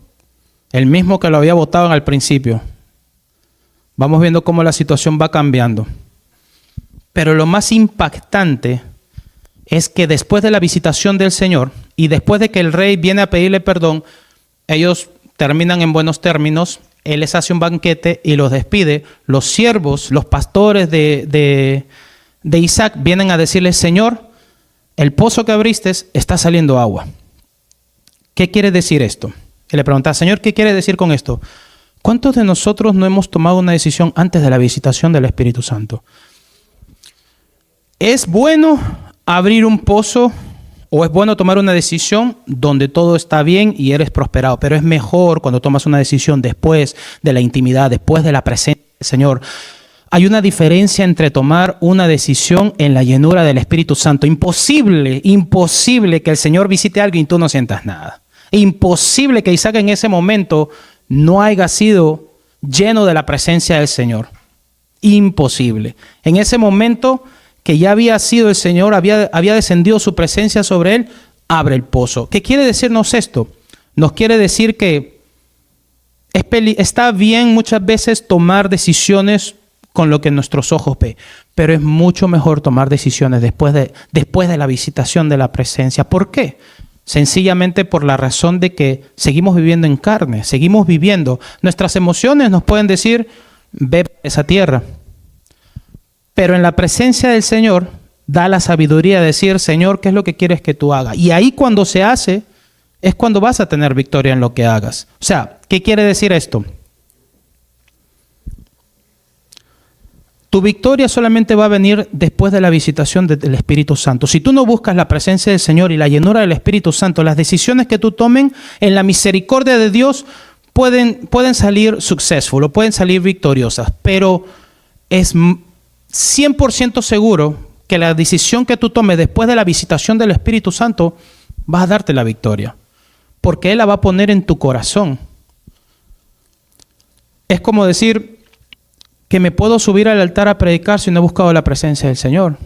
el mismo que lo había votado al principio. Vamos viendo cómo la situación va cambiando. Pero lo más impactante es que después de la visitación del Señor y después de que el rey viene a pedirle perdón, ellos terminan en buenos términos, él les hace un banquete y los despide. Los siervos, los pastores de Isaac vienen a decirle, Señor, el pozo que abriste está saliendo agua. ¿Qué quiere decir esto? Y le pregunta, Señor, ¿qué quiere decir con esto? ¿Cuántos de nosotros no hemos tomado una decisión antes de la visitación del Espíritu Santo? ¿Es bueno abrir un pozo o es bueno tomar una decisión donde todo está bien y eres prosperado? Pero es mejor cuando tomas una decisión después de la intimidad, después de la presencia del Señor. Hay una diferencia entre tomar una decisión en la llenura del Espíritu Santo. Imposible que el Señor visite a alguien y tú no sientas nada. Imposible que Isaac en ese momento no haya sido lleno de la presencia del Señor. Imposible. En ese momento que ya había sido el Señor, había descendido su presencia sobre él, abre el pozo. ¿Qué quiere decirnos esto? Nos quiere decir que está bien muchas veces tomar decisiones con lo que nuestros ojos ven, pero es mucho mejor tomar decisiones después de la visitación de la presencia. ¿Por qué? Sencillamente por la razón de que seguimos viviendo en carne, seguimos viviendo. Nuestras emociones nos pueden decir, ve a esa tierra. Pero en la presencia del Señor da la sabiduría de decir, Señor, ¿qué es lo que quieres que tú hagas? Y ahí cuando se hace, es cuando vas a tener victoria en lo que hagas. O sea, ¿qué quiere decir esto? Tu victoria solamente va a venir después de la visitación del Espíritu Santo. Si tú no buscas la presencia del Señor y la llenura del Espíritu Santo, las decisiones que tú tomen en la misericordia de Dios pueden salir successful o pueden salir victoriosas, pero es 100% seguro que la decisión que tú tomes después de la visitación del Espíritu Santo va a darte la victoria, porque Él la va a poner en tu corazón. Es como decir que me puedo subir al altar a predicar si no he buscado la presencia del Señor.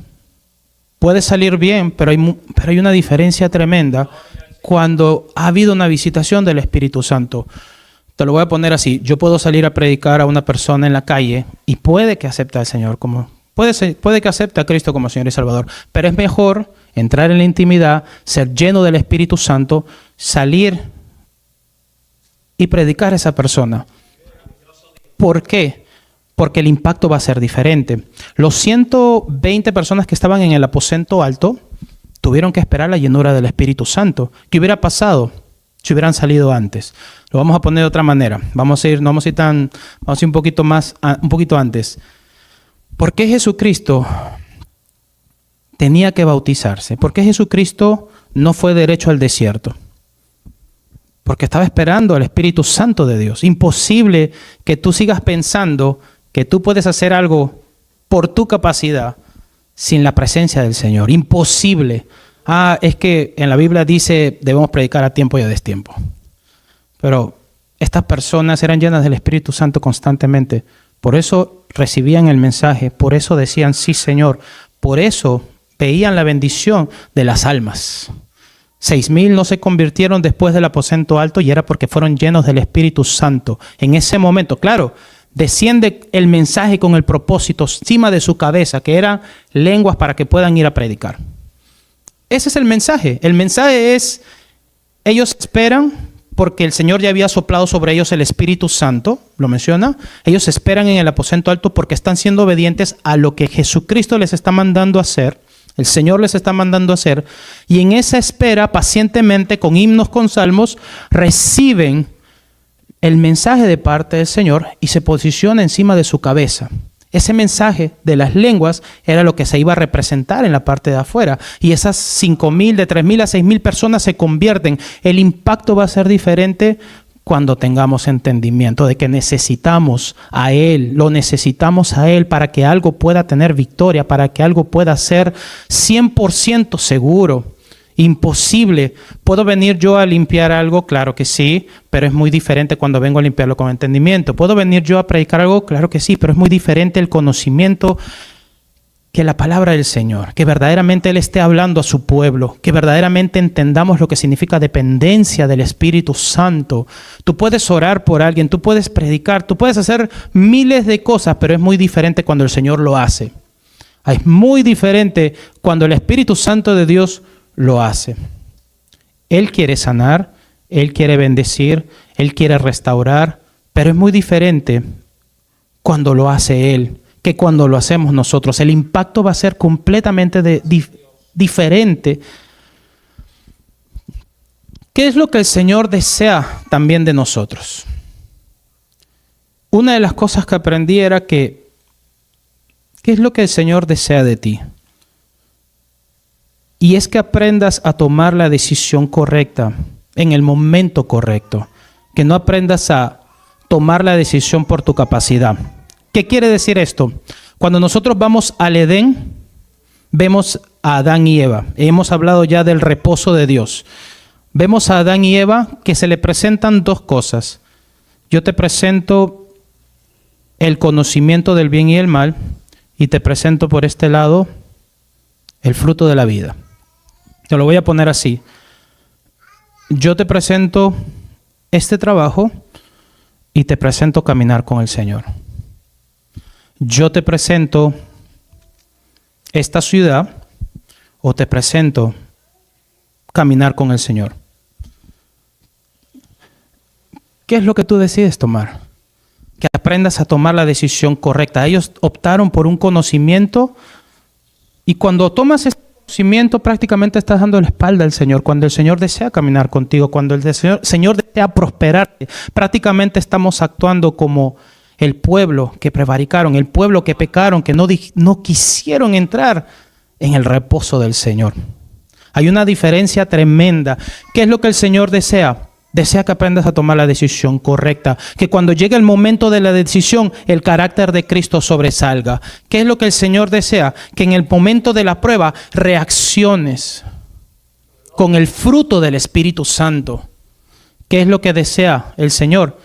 Puede salir bien, pero hay una diferencia tremenda cuando ha habido una visitación del Espíritu Santo. Te lo voy a poner así. Yo puedo salir a predicar a una persona en la calle y puede que acepte al Señor puede que acepte a Cristo como Señor y Salvador, pero es mejor entrar en la intimidad, ser lleno del Espíritu Santo, salir y predicar a esa persona. ¿Por qué? Porque el impacto va a ser diferente. Los 120 personas que estaban en el aposento alto tuvieron que esperar la llenura del Espíritu Santo. ¿Qué hubiera pasado si hubieran salido antes? Lo vamos a poner de otra manera. Vamos a ir un poquito antes. ¿Por qué Jesucristo tenía que bautizarse? ¿Por qué Jesucristo no fue derecho al desierto? Porque estaba esperando al Espíritu Santo de Dios. Imposible que tú sigas pensando que tú puedes hacer algo por tu capacidad sin la presencia del Señor. Imposible. Es que en la Biblia dice debemos predicar a tiempo y a destiempo. Pero estas personas eran llenas del Espíritu Santo constantemente. Por eso recibían el mensaje, por eso decían sí, Señor. Por eso veían la bendición de las almas. 6,000 no se convirtieron después del aposento alto y era porque fueron llenos del Espíritu Santo. En ese momento, claro, desciende el mensaje con el propósito encima de su cabeza, que eran lenguas para que puedan ir a predicar. Ese es el mensaje. El mensaje es, ellos esperan porque el Señor ya había soplado sobre ellos el Espíritu Santo, lo menciona. Ellos esperan en el aposento alto porque están siendo obedientes a lo que Jesucristo les está mandando a hacer. El Señor les está mandando a hacer. Y en esa espera, pacientemente, con himnos, con salmos, reciben el mensaje de parte del Señor y se posiciona encima de su cabeza. Ese mensaje de las lenguas era lo que se iba a representar en la parte de afuera. Y esas 5,000, de 3,000 a 6,000 personas se convierten. El impacto va a ser diferente cuando tengamos entendimiento de que necesitamos a Él, lo necesitamos a Él para que algo pueda tener victoria, para que algo pueda ser 100% seguro. Imposible. ¿Puedo venir yo a limpiar algo? Claro que sí, pero es muy diferente cuando vengo a limpiarlo con entendimiento. ¿Puedo venir yo a predicar algo? Claro que sí, pero es muy diferente el conocimiento que la palabra del Señor, que verdaderamente Él esté hablando a su pueblo, que verdaderamente entendamos lo que significa dependencia del Espíritu Santo. Tú puedes orar por alguien, tú puedes predicar, tú puedes hacer miles de cosas, pero es muy diferente cuando el Señor lo hace. Es muy diferente cuando el Espíritu Santo de Dios lo hace. Él quiere sanar, Él quiere bendecir, Él quiere restaurar, pero es muy diferente cuando lo hace Él que cuando lo hacemos nosotros. El impacto va a ser completamente diferente. ¿Qué es lo que el Señor desea también de nosotros? Una de las cosas que aprendí era ¿qué es lo que el Señor desea de ti? Y es que aprendas a tomar la decisión correcta en el momento correcto. Que no aprendas a tomar la decisión por tu capacidad. ¿Qué quiere decir esto? Cuando nosotros vamos al Edén, vemos a Adán y Eva. Hemos hablado ya del reposo de Dios. Vemos a Adán y Eva que se le presentan dos cosas. Yo te presento el conocimiento del bien y el mal y te presento por este lado el fruto de la vida. Te lo voy a poner así. Yo te presento este trabajo y te presento caminar con el Señor. Yo te presento esta ciudad o te presento caminar con el Señor. ¿Qué es lo que tú decides tomar? Que aprendas a tomar la decisión correcta. Ellos optaron por un conocimiento y cuando tomas este conocimiento prácticamente estás dando la espalda al Señor. Cuando el Señor desea caminar contigo, cuando el Señor desea prosperarte, prácticamente estamos actuando como el pueblo que prevaricaron, el pueblo que pecaron, que no quisieron entrar en el reposo del Señor. Hay una diferencia tremenda. ¿Qué es lo que el Señor desea? Desea que aprendas a tomar la decisión correcta. Que cuando llegue el momento de la decisión, el carácter de Cristo sobresalga. ¿Qué es lo que el Señor desea? Que en el momento de la prueba reacciones con el fruto del Espíritu Santo. ¿Qué es lo que desea el Señor?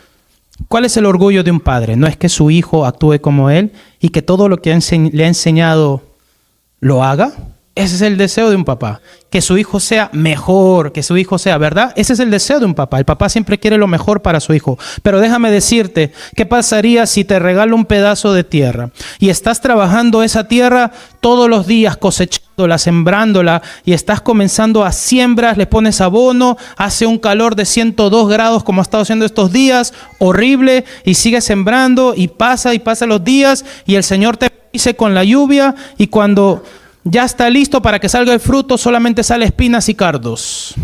¿Cuál es el orgullo de un padre? No es que su hijo actúe como él y que todo lo que le ha enseñado lo haga. Ese es el deseo de un papá. Que su hijo sea mejor, que su hijo sea, ¿verdad? Ese es el deseo de un papá. El papá siempre quiere lo mejor para su hijo. Pero déjame decirte, ¿qué pasaría si te regalo un pedazo de tierra y estás trabajando esa tierra todos los días, cosechándola, sembrándola y estás comenzando a siembras, le pones abono, hace un calor de 102 grados como ha estado haciendo estos días, horrible, y sigues sembrando y pasa los días y el Señor te bendice con la lluvia y cuando ya está listo para que salga el fruto, solamente sale espinas y cardos?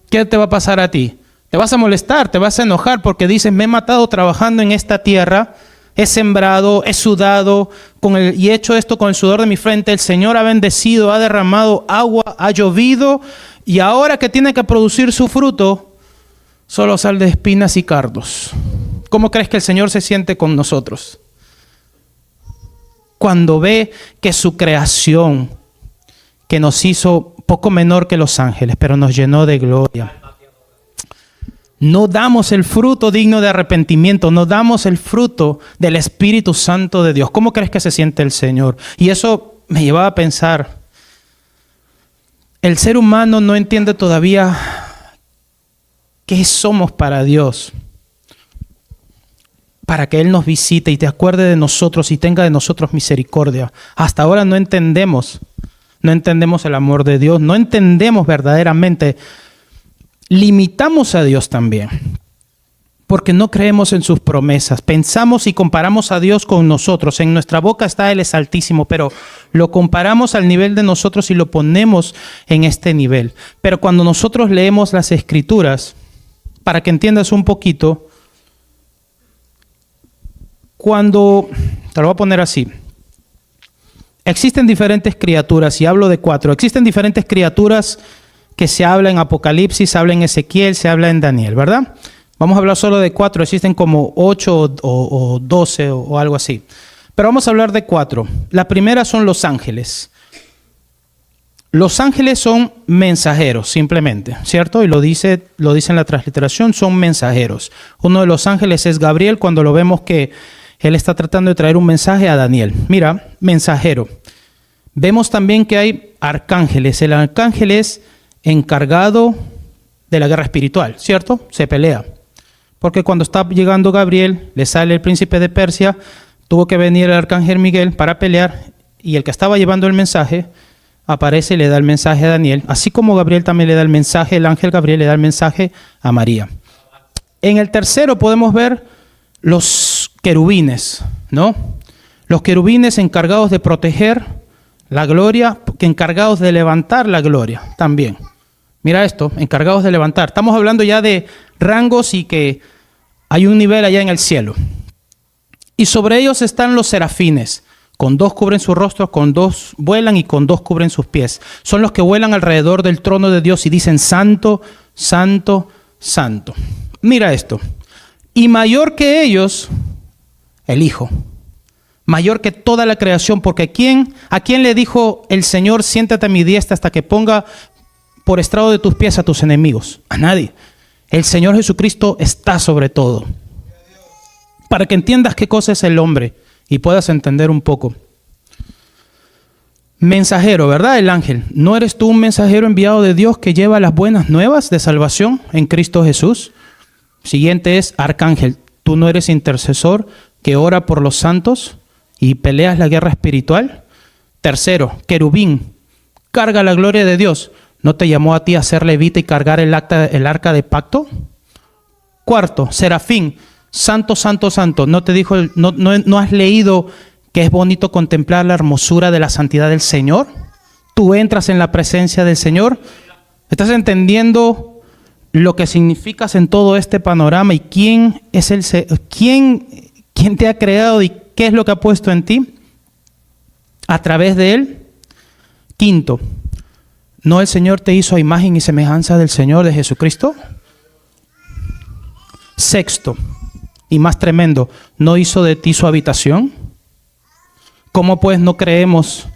¿Qué te va a pasar a ti? Te vas a molestar, te vas a enojar porque dices, me he matado trabajando en esta tierra, he sembrado, he sudado y he hecho esto con el sudor de mi frente. El Señor ha bendecido, ha derramado agua, ha llovido y ahora que tiene que producir su fruto, solo sale de espinas y cardos. ¿Cómo crees que el Señor se siente con nosotros? Cuando ve que su creación, que nos hizo poco menor que los ángeles, pero nos llenó de gloria, no damos el fruto digno de arrepentimiento, no damos el fruto del Espíritu Santo de Dios. ¿Cómo crees que se siente el Señor? Y eso me llevaba a pensar, el ser humano no entiende todavía qué somos para Dios. para que Él nos visite y te acuerde de nosotros y tenga de nosotros misericordia. Hasta ahora no entendemos el amor de Dios, no entendemos verdaderamente, limitamos a Dios también, porque no creemos en sus promesas. Pensamos y comparamos a Dios con nosotros. En nuestra boca está Él es altísimo, pero lo comparamos al nivel de nosotros y lo ponemos en este nivel. Pero cuando nosotros leemos las Escrituras, para que entiendas un poquito, te lo voy a poner así. Existen diferentes criaturas, y hablo de 4. Existen diferentes criaturas que se habla en Apocalipsis, se habla en Ezequiel, se habla en Daniel, ¿verdad? Vamos a hablar solo de 4, existen como 8 o 12 o algo así. Pero vamos a hablar de 4. La primera son los ángeles. Los ángeles son mensajeros, simplemente, ¿cierto? Y lo dice en la transliteración, son mensajeros. Uno de los ángeles es Gabriel, cuando lo vemos que él está tratando de traer un mensaje a Daniel. Mira, mensajero. Vemos también que hay arcángeles. El arcángel es encargado de la guerra espiritual, ¿cierto? Se pelea. Porque cuando está llegando Gabriel, le sale el príncipe de Persia, tuvo que venir el arcángel Miguel para pelear, y el que estaba llevando el mensaje aparece y le da el mensaje a Daniel, así como Gabriel también le da el mensaje, el ángel Gabriel le da el mensaje a María. En el tercero podemos ver los querubines, ¿no? Los querubines encargados de proteger la gloria, encargados de levantar la gloria también. Mira esto, encargados de levantar. Estamos hablando ya de rangos y que hay un nivel allá en el cielo. Y sobre ellos están los serafines. Con 2 cubren su rostro, con 2 vuelan y con 2 cubren sus pies. Son los que vuelan alrededor del trono de Dios y dicen: Santo, Santo, Santo. Mira esto. Y mayor que ellos, el Hijo. Mayor que toda la creación, porque ¿a quién le dijo el Señor: siéntate a mi diestra hasta que ponga por estrado de tus pies a tus enemigos? A nadie. El Señor Jesucristo está sobre todo. Para que entiendas qué cosa es el hombre y puedas entender un poco. Mensajero, ¿verdad? El ángel. ¿No eres tú un mensajero enviado de Dios que lleva las buenas nuevas de salvación en Cristo Jesús? Siguiente es arcángel. ¿Tú no eres intercesor que ora por los santos y peleas la guerra espiritual? Tercero, querubín. Carga la gloria de Dios. ¿No te llamó a ti a ser levita y cargar el arca de pacto? Cuarto, serafín. Santo, santo, santo. ¿No te dijo, no has leído que es bonito contemplar la hermosura de la santidad del Señor? Tú entras en la presencia del Señor. ¿Estás entendiendo lo que significas en todo este panorama y quién te ha creado y qué es lo que ha puesto en ti a través de Él? Quinto, ¿no el Señor te hizo a imagen y semejanza del Señor, de Jesucristo? Sexto, y más tremendo, ¿no hizo de ti su habitación? ¿Cómo pues no creemos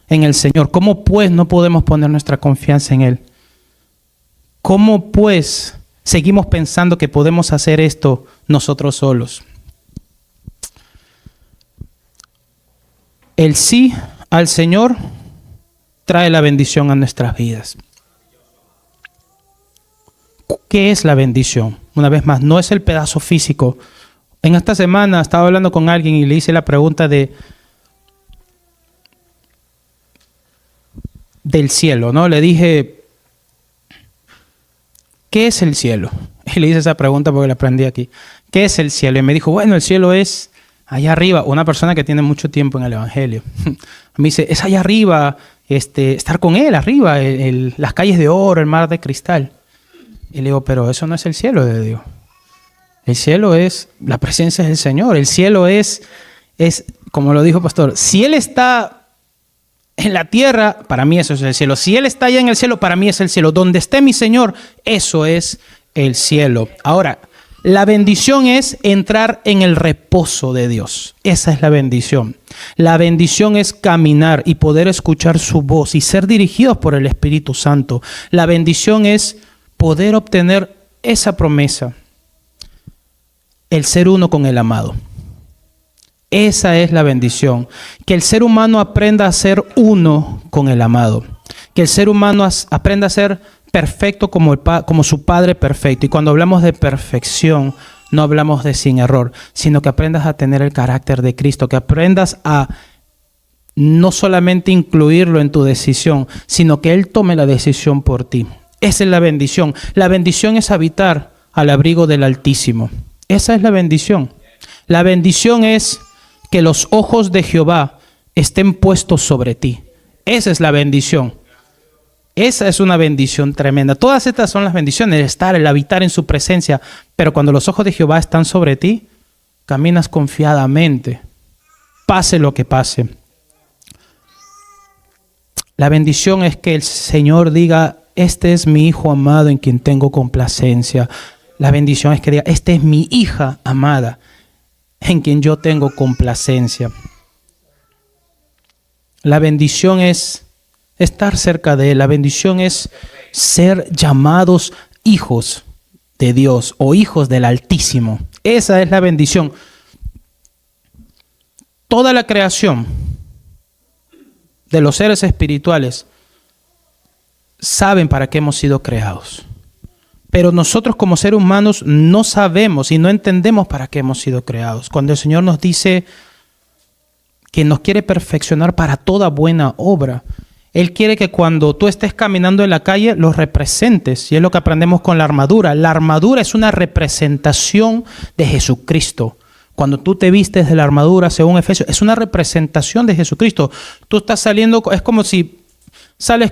en el Señor? ¿Cómo pues no podemos poner nuestra confianza en Él? ¿Cómo pues seguimos pensando que podemos hacer esto nosotros solos? El sí al Señor trae la bendición a nuestras vidas. ¿Qué es la bendición? Una vez más, no es el pedazo físico. En esta semana estaba hablando con alguien y le hice la pregunta del cielo, ¿no? Le dije, ¿qué es el cielo? Y le hice esa pregunta porque la aprendí aquí. ¿Qué es el cielo? Y me dijo, bueno, el cielo es allá arriba. Una persona que tiene mucho tiempo en el Evangelio. Me dice, es allá arriba, estar con Él, arriba, las calles de oro, el mar de cristal. Y le digo, pero eso no es el cielo de Dios. El cielo es la presencia del Señor. El cielo es como lo dijo el pastor, si Él está en la tierra, para mí eso es el cielo. Si Él está allá en el cielo, para mí es el cielo. Donde esté mi Señor, eso es el cielo. Ahora, la bendición es entrar en el reposo de Dios. Esa es la bendición. La bendición es caminar y poder escuchar su voz y ser dirigidos por el Espíritu Santo. La bendición es poder obtener esa promesa. El ser uno con el amado. Esa es la bendición. Que el ser humano aprenda a ser uno con el amado. Que el ser humano aprenda a ser perfecto como su Padre perfecto. Y cuando hablamos de perfección, no hablamos de sin error, sino que aprendas a tener el carácter de Cristo, que aprendas a no solamente incluirlo en tu decisión, sino que Él tome la decisión por ti. Esa es la bendición. La bendición es habitar al abrigo del Altísimo. Esa es la bendición. La bendición es que los ojos de Jehová estén puestos sobre ti. Esa es la bendición. Esa es una bendición tremenda. Todas estas son las bendiciones, el estar, el habitar en su presencia. Pero cuando los ojos de Jehová están sobre ti, caminas confiadamente, pase lo que pase. La bendición es que el Señor diga, este es mi hijo amado en quien tengo complacencia. La bendición es que diga, esta es mi hija amada en quien yo tengo complacencia. La bendición es estar cerca de Él. La bendición es ser llamados hijos de Dios o hijos del Altísimo. Esa es la bendición. Toda la creación de los seres espirituales saben para qué hemos sido creados. Pero nosotros como seres humanos no sabemos y no entendemos para qué hemos sido creados. Cuando el Señor nos dice que nos quiere perfeccionar para toda buena obra, Él quiere que cuando tú estés caminando en la calle los representes. Y es lo que aprendemos con la armadura. La armadura es una representación de Jesucristo. Cuando tú te vistes de la armadura, según Efesios, es una representación de Jesucristo. Tú estás saliendo, es como si sales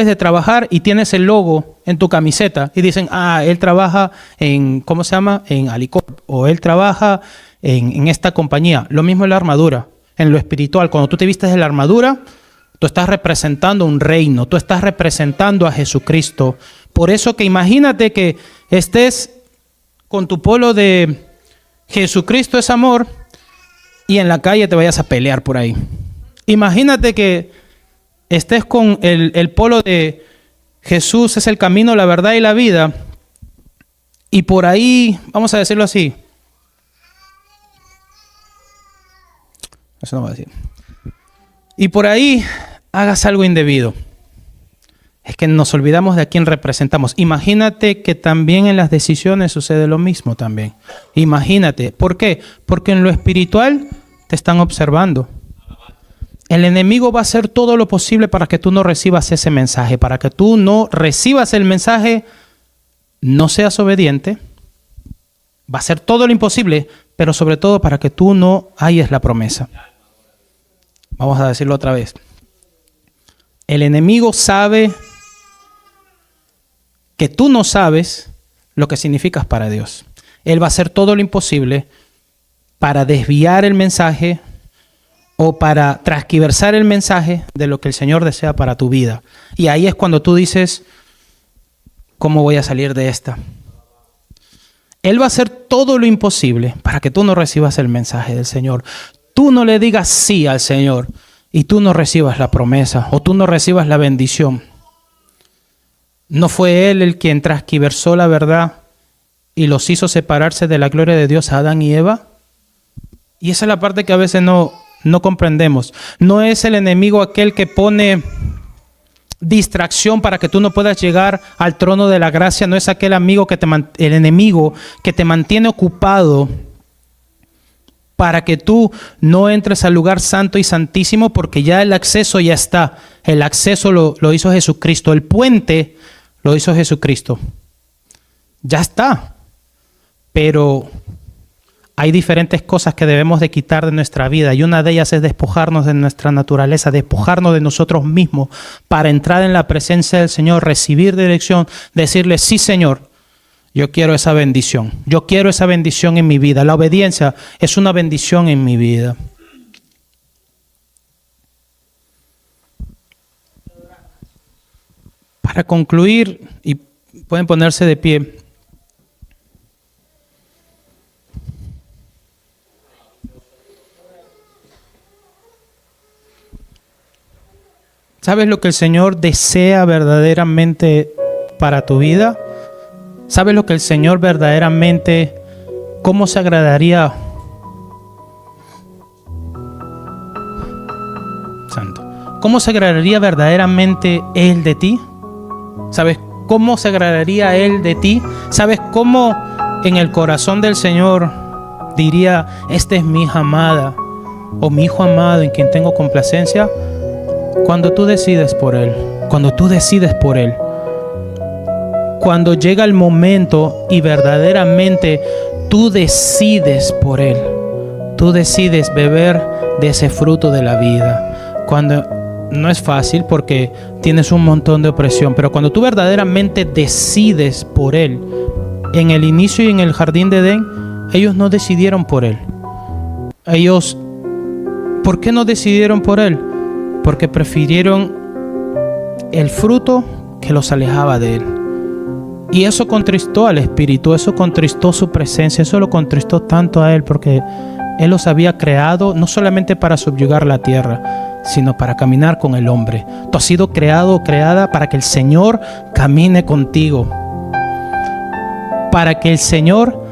de trabajar y tienes el logo en tu camiseta y dicen, él trabaja en, ¿cómo se llama? En Alicorp, o él trabaja en esta compañía. Lo mismo en la armadura, en lo espiritual. Cuando tú te vistes de la armadura, tú estás representando un reino, tú estás representando a Jesucristo. Por eso que imagínate que estés con tu polo de Jesucristo es amor y en la calle te vayas a pelear por ahí. Imagínate que estés con el polo de Jesús es el camino, la verdad y la vida y por ahí, vamos a decirlo así. Eso no voy a decir. Y por ahí hagas algo indebido. Es que nos olvidamos de a quién representamos. Imagínate que también en las decisiones sucede lo mismo también. Imagínate. ¿Por qué? Porque en lo espiritual te están observando. El enemigo va a hacer todo lo posible para que tú no recibas ese mensaje. Para que tú no recibas el mensaje, no seas obediente. Va a hacer todo lo imposible, pero sobre todo para que tú no halles la promesa. Vamos a decirlo otra vez. El enemigo sabe que tú no sabes lo que significas para Dios. Él va a hacer todo lo imposible para desviar el mensaje o para transquiversar el mensaje de lo que el Señor desea para tu vida. Y ahí es cuando tú dices, ¿cómo voy a salir de esta? Él va a hacer todo lo imposible para que tú no recibas el mensaje del Señor. Tú no le digas sí al Señor y tú no recibas la promesa o tú no recibas la bendición. ¿No fue Él el quien transquiversó la verdad y los hizo separarse de la gloria de Dios a Adán y Eva? Y esa es la parte que a veces no comprendemos. No es el enemigo aquel que pone distracción para que tú no puedas llegar al trono de la gracia. No es aquel amigo el enemigo que te mantiene ocupado para que tú no entres al lugar santo y santísimo, porque ya el acceso ya está. El acceso lo hizo Jesucristo. El puente lo hizo Jesucristo. Ya está. Pero hay diferentes cosas que debemos de quitar de nuestra vida y una de ellas es despojarnos de nuestra naturaleza, despojarnos de nosotros mismos para entrar en la presencia del Señor, recibir dirección, decirle, sí Señor, yo quiero esa bendición. Yo quiero esa bendición en mi vida. La obediencia es una bendición en mi vida. Para concluir, y pueden ponerse de pie. ¿Sabes lo que el Señor desea verdaderamente para tu vida? ¿Sabes lo que el Señor verdaderamente, cómo se agradaría? Santo. ¿Cómo se agradaría verdaderamente Él de ti? ¿Sabes cómo se agradaría Él de ti? ¿Sabes cómo en el corazón del Señor diría, esta es mi hija amada o mi hijo amado en quien tengo complacencia, cuando tú decides por Él, cuando tú decides por Él, cuando llega el momento y verdaderamente tú decides por Él, tú decides beber de ese fruto de la vida. Cuando no es fácil porque tienes un montón de opresión, pero cuando tú verdaderamente decides por Él, en el inicio y en el jardín de Edén, ellos no decidieron por Él. Ellos, ¿por qué no decidieron por Él? Porque prefirieron el fruto que los alejaba de Él. Y eso contristó al Espíritu, eso contristó su presencia, eso lo contristó tanto a Él, porque Él los había creado no solamente para subyugar la tierra, sino para caminar con el hombre. Tú has sido creado o creada para que el Señor camine contigo, para que el Señor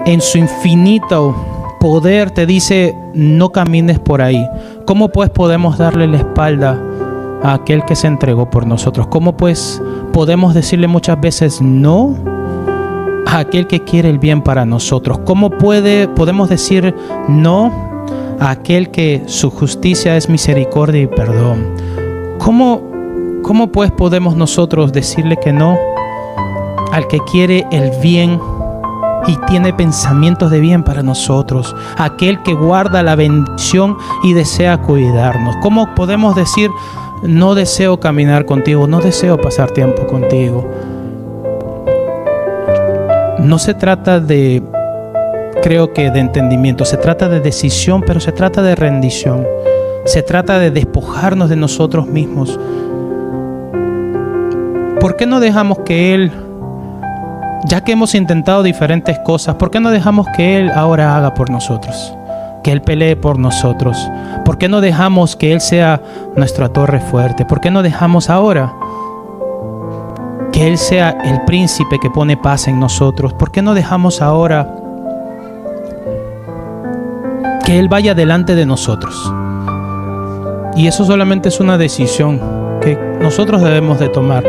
en su infinito poder te dice, no camines por ahí. ¿Cómo pues podemos darle la espalda a aquel que se entregó por nosotros? ¿Cómo pues podemos decirle muchas veces no a aquel que quiere el bien para nosotros? ¿Cómo podemos decir no a aquel que su justicia es misericordia y perdón? ¿Cómo pues podemos nosotros decirle que no al que quiere el bien y tiene pensamientos de bien para nosotros, aquel que guarda la bendición y desea cuidarnos? ¿Cómo podemos decir, no deseo caminar contigo, no deseo pasar tiempo contigo? No se trata de, creo que de entendimiento, se trata de decisión, pero se trata de rendición. Se trata de despojarnos de nosotros mismos. ¿Por qué no dejamos que Él, ya que hemos intentado diferentes cosas, por qué no dejamos que Él ahora haga por nosotros? Que Él pelee por nosotros. ¿Por qué no dejamos que Él sea nuestra torre fuerte? ¿Por qué no dejamos ahora que Él sea el príncipe que pone paz en nosotros? ¿Por qué no dejamos ahora que Él vaya delante de nosotros? Y eso solamente es una decisión que nosotros debemos de tomar.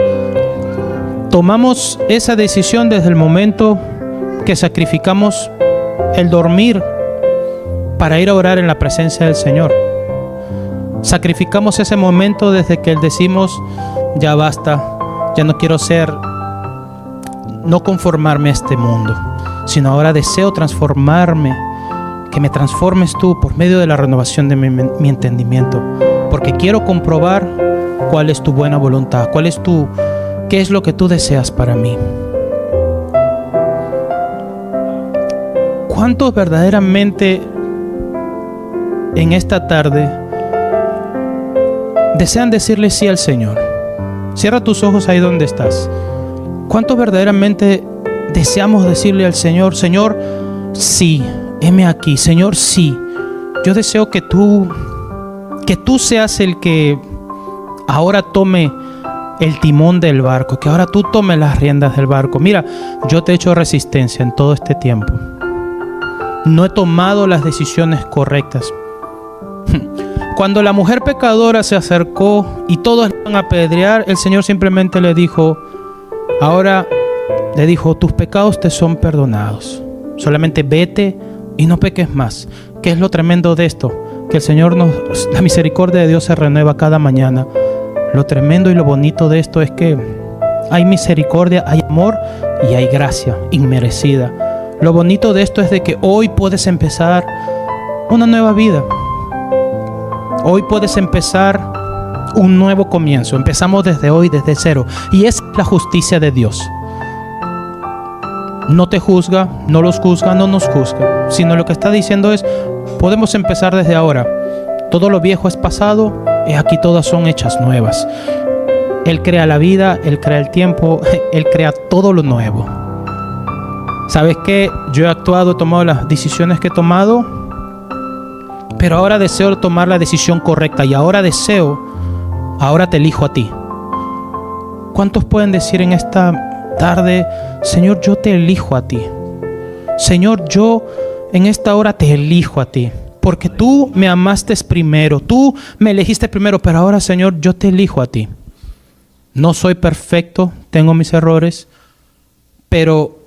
Tomamos esa decisión desde el momento que sacrificamos el dormir para ir a orar en la presencia del Señor. Sacrificamos ese momento desde que decimos, ya basta, ya no quiero no conformarme a este mundo, sino ahora deseo transformarme, que me transformes tú por medio de la renovación de mi entendimiento, porque quiero comprobar cuál es tu buena voluntad, qué es lo que tú deseas para mí. ¿Cuántos verdaderamente en esta tarde desean decirle sí al Señor? Cierra tus ojos ahí donde estás. ¿Cuántos verdaderamente deseamos decirle al Señor, Señor, sí, heme aquí, Señor, sí? Yo deseo que tú seas el que ahora tome el timón del barco, que ahora tú tomes las riendas del barco. Mira, yo te he hecho resistencia en todo este tiempo. No he tomado las decisiones correctas. Cuando la mujer pecadora se acercó y todos le iban a apedrear, el Señor simplemente le dijo, tus pecados te son perdonados. Solamente vete y no peques más. ¿Qué es lo tremendo de esto? Que el Señor la misericordia de Dios se renueva cada mañana. Lo tremendo y lo bonito de esto es que hay misericordia, hay amor y hay gracia inmerecida. Lo bonito de esto es de que hoy puedes empezar una nueva vida. Hoy puedes empezar un nuevo comienzo. Empezamos desde hoy, desde cero. Y es la justicia de Dios. No te juzga, no los juzga, no nos juzga. Sino lo que está diciendo es, podemos empezar desde ahora. Todo lo viejo es pasado y aquí todas son hechas nuevas. Él crea la vida, Él crea el tiempo, Él crea todo lo nuevo. ¿Sabes qué? Yo he actuado, he tomado las decisiones que he tomado, pero ahora deseo tomar la decisión correcta y ahora te elijo a ti. ¿Cuántos pueden decir en esta tarde, Señor, yo te elijo a ti? Señor, yo en esta hora te elijo a ti, porque tú me amaste primero, tú me elegiste primero, pero ahora, Señor, yo te elijo a ti. No soy perfecto, tengo mis errores, pero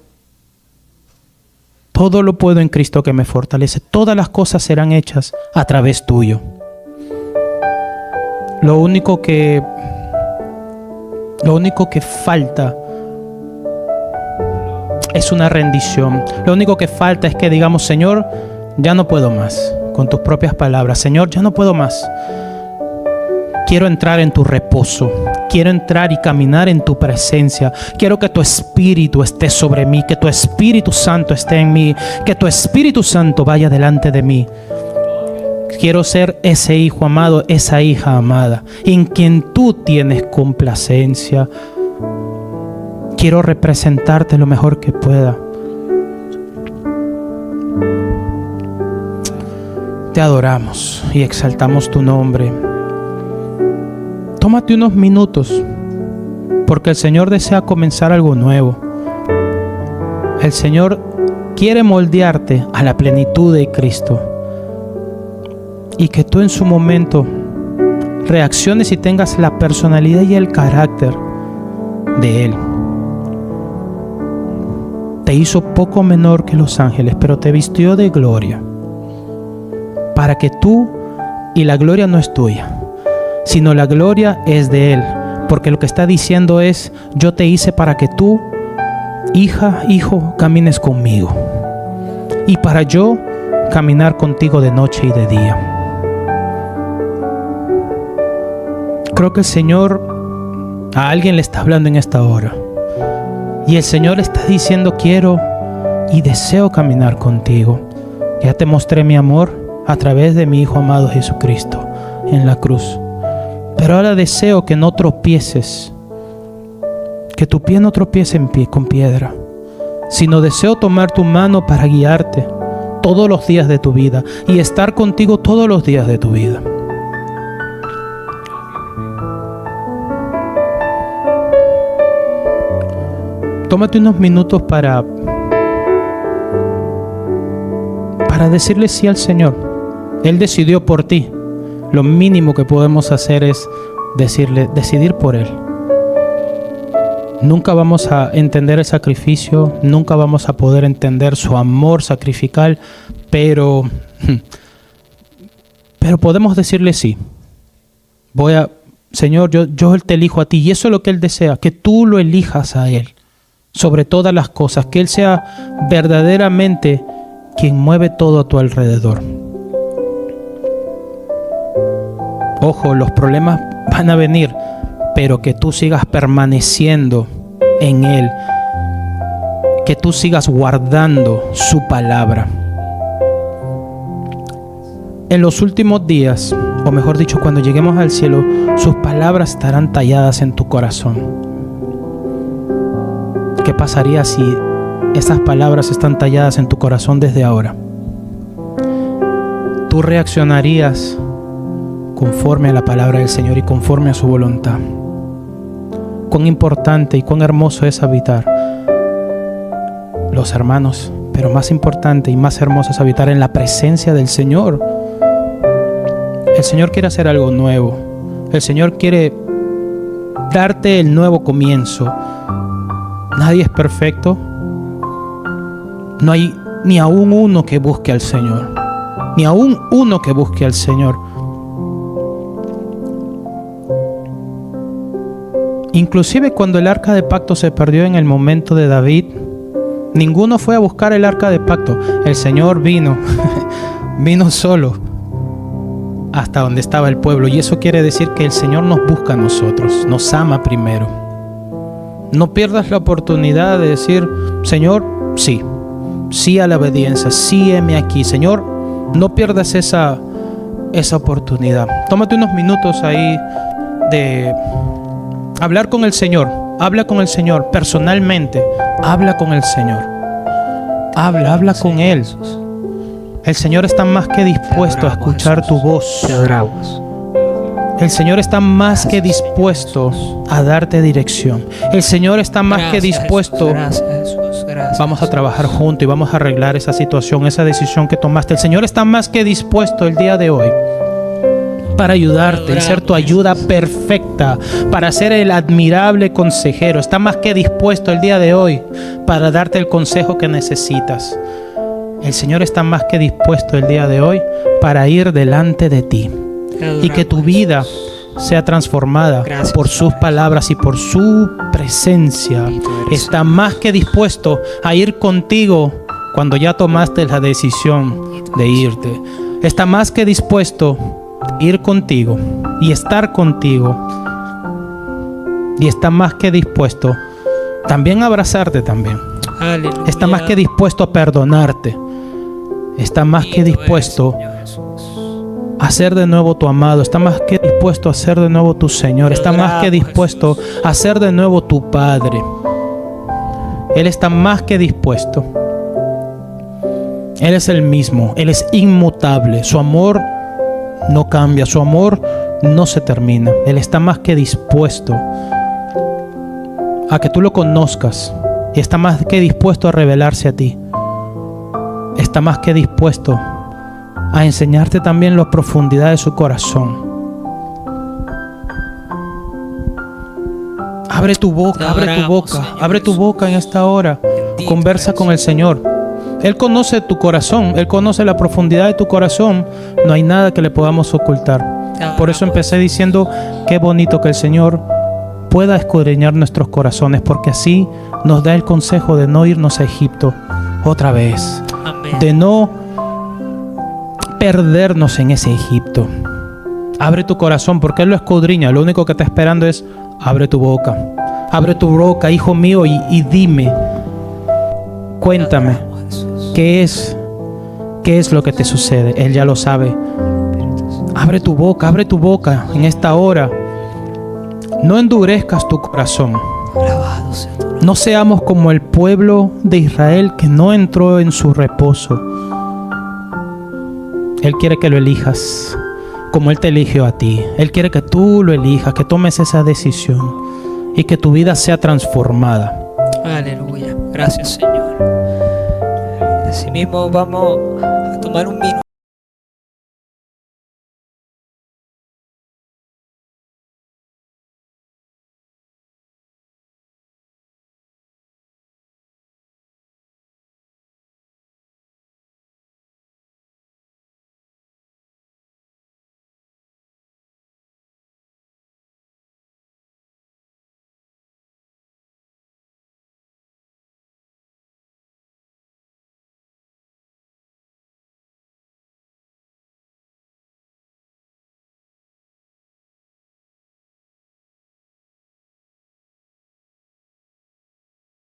todo lo puedo en Cristo que me fortalece. Todas las cosas serán hechas a través tuyo. Lo único que falta es una rendición. Lo único que falta es que digamos: Señor, ya no puedo más. Con tus propias palabras: Señor, ya no puedo más. Quiero entrar en tu reposo. Quiero entrar y caminar en tu presencia. Quiero que tu Espíritu esté sobre mí, que tu Espíritu Santo esté en mí, que tu Espíritu Santo vaya delante de mí. Quiero ser ese hijo amado, esa hija amada, en quien tú tienes complacencia. Quiero representarte lo mejor que pueda. Te adoramos y exaltamos tu nombre. Tómate unos minutos, porque el Señor desea comenzar algo nuevo. El Señor quiere moldearte a la plenitud de Cristo, y que tú en su momento reacciones y tengas la personalidad y el carácter de Él. Te hizo poco menor que los ángeles, pero te vistió de gloria, para que tú, y la gloria no es tuya, sino la gloria es de Él, porque lo que está diciendo es: yo te hice para que tú, hija, hijo, camines conmigo, y para yo caminar contigo de noche y de día. Creo que el Señor a alguien le está hablando en esta hora, y el Señor le está diciendo: quiero y deseo caminar contigo. Ya te mostré mi amor a través de mi Hijo amado Jesucristo en la cruz, pero ahora deseo que no tropieces, que tu pie no tropiece con piedra, sino deseo tomar tu mano para guiarte todos los días de tu vida y estar contigo todos los días de tu vida. Tómate unos minutos para decirle sí al Señor. Él decidió por ti. Lo mínimo que podemos hacer es decidir por Él. Nunca vamos a entender el sacrificio, nunca vamos a poder entender su amor sacrificial, pero podemos decirle sí. Señor, yo te elijo a ti, y eso es lo que Él desea, que tú lo elijas a Él sobre todas las cosas, que Él sea verdaderamente quien mueve todo a tu alrededor. Ojo, los problemas van a venir, pero que tú sigas permaneciendo en Él, que tú sigas guardando su palabra. En los últimos días, o mejor dicho, cuando lleguemos al cielo, sus palabras estarán talladas en tu corazón. ¿Qué pasaría si esas palabras están talladas en tu corazón desde ahora? Tú reaccionarías conforme a la palabra del Señor y conforme a su voluntad. Cuán importante y cuán hermoso es habitar los hermanos, pero más importante y más hermoso es habitar en la presencia del Señor. El Señor quiere hacer algo nuevo. El Señor quiere darte el nuevo comienzo. Nadie es perfecto. No hay ni aún uno que busque al Señor. Ni aún uno que busque al Señor. Inclusive cuando el arca de pacto se perdió en el momento de David, ninguno fue a buscar el arca de pacto. El Señor vino, vino solo hasta donde estaba el pueblo. Y eso quiere decir que el Señor nos busca a nosotros, nos ama primero. No pierdas la oportunidad de decir: Señor, sí, sí a la obediencia, sí heme aquí. Señor, no pierdas esa oportunidad. Tómate unos minutos ahí de hablar con el Señor. Habla con el Señor personalmente. Habla con el Señor. Habla con Él. El Señor está más que dispuesto a escuchar tu voz. El Señor está más que dispuesto a darte dirección. El Señor está más que dispuesto. Vamos a trabajar juntos y vamos a arreglar esa situación, esa decisión que tomaste. El Señor está más que dispuesto el día de hoy para ayudarte y ser tu ayuda perfecta, para ser el admirable consejero. Está más que dispuesto el día de hoy para darte el consejo que necesitas. El Señor está más que dispuesto el día de hoy para ir delante de ti y que tu vida sea transformada por sus palabras y por su presencia. Está más que dispuesto a ir contigo cuando ya tomaste la decisión de irte. Está más que dispuesto a ir contigo y estar contigo. Y está más que dispuesto también a abrazarte también. Aleluya. Está más que dispuesto a perdonarte. Está más que dispuesto a ser de nuevo tu amado. Está más que dispuesto a ser de nuevo tu Señor. Está más que dispuesto a ser de nuevo tu Padre. Él está más que dispuesto. Él es el mismo. Él es inmutable. Su amor no cambia. Su amor no se termina. Él está más que dispuesto a que tú lo conozcas. Y está más que dispuesto a revelarse a ti. Está más que dispuesto a enseñarte también la profundidad de su corazón. Abre tu boca, abre tu boca, abre tu boca en esta hora. Conversa con el Señor. Él conoce tu corazón, Él conoce la profundidad de tu corazón. No hay nada que le podamos ocultar. Por eso empecé diciendo, qué bonito que el Señor pueda escudriñar nuestros corazones, porque así nos da el consejo de no irnos a Egipto otra vez. Amén. De no perdernos en ese Egipto. Abre tu corazón, porque Él lo escudriña. Lo único que está esperando es, abre tu boca. Abre tu boca, hijo mío, y dime, cuéntame, ¿qué es lo que te sucede? Él ya lo sabe. Abre tu boca en esta hora. No endurezcas tu corazón. No seamos como el pueblo de Israel que no entró en su reposo. Él quiere que lo elijas como Él te eligió a ti. Él quiere que tú lo elijas, que tomes esa decisión y que tu vida sea transformada. Aleluya. Gracias, Señor. Asimismo, vamos a tomar un minuto.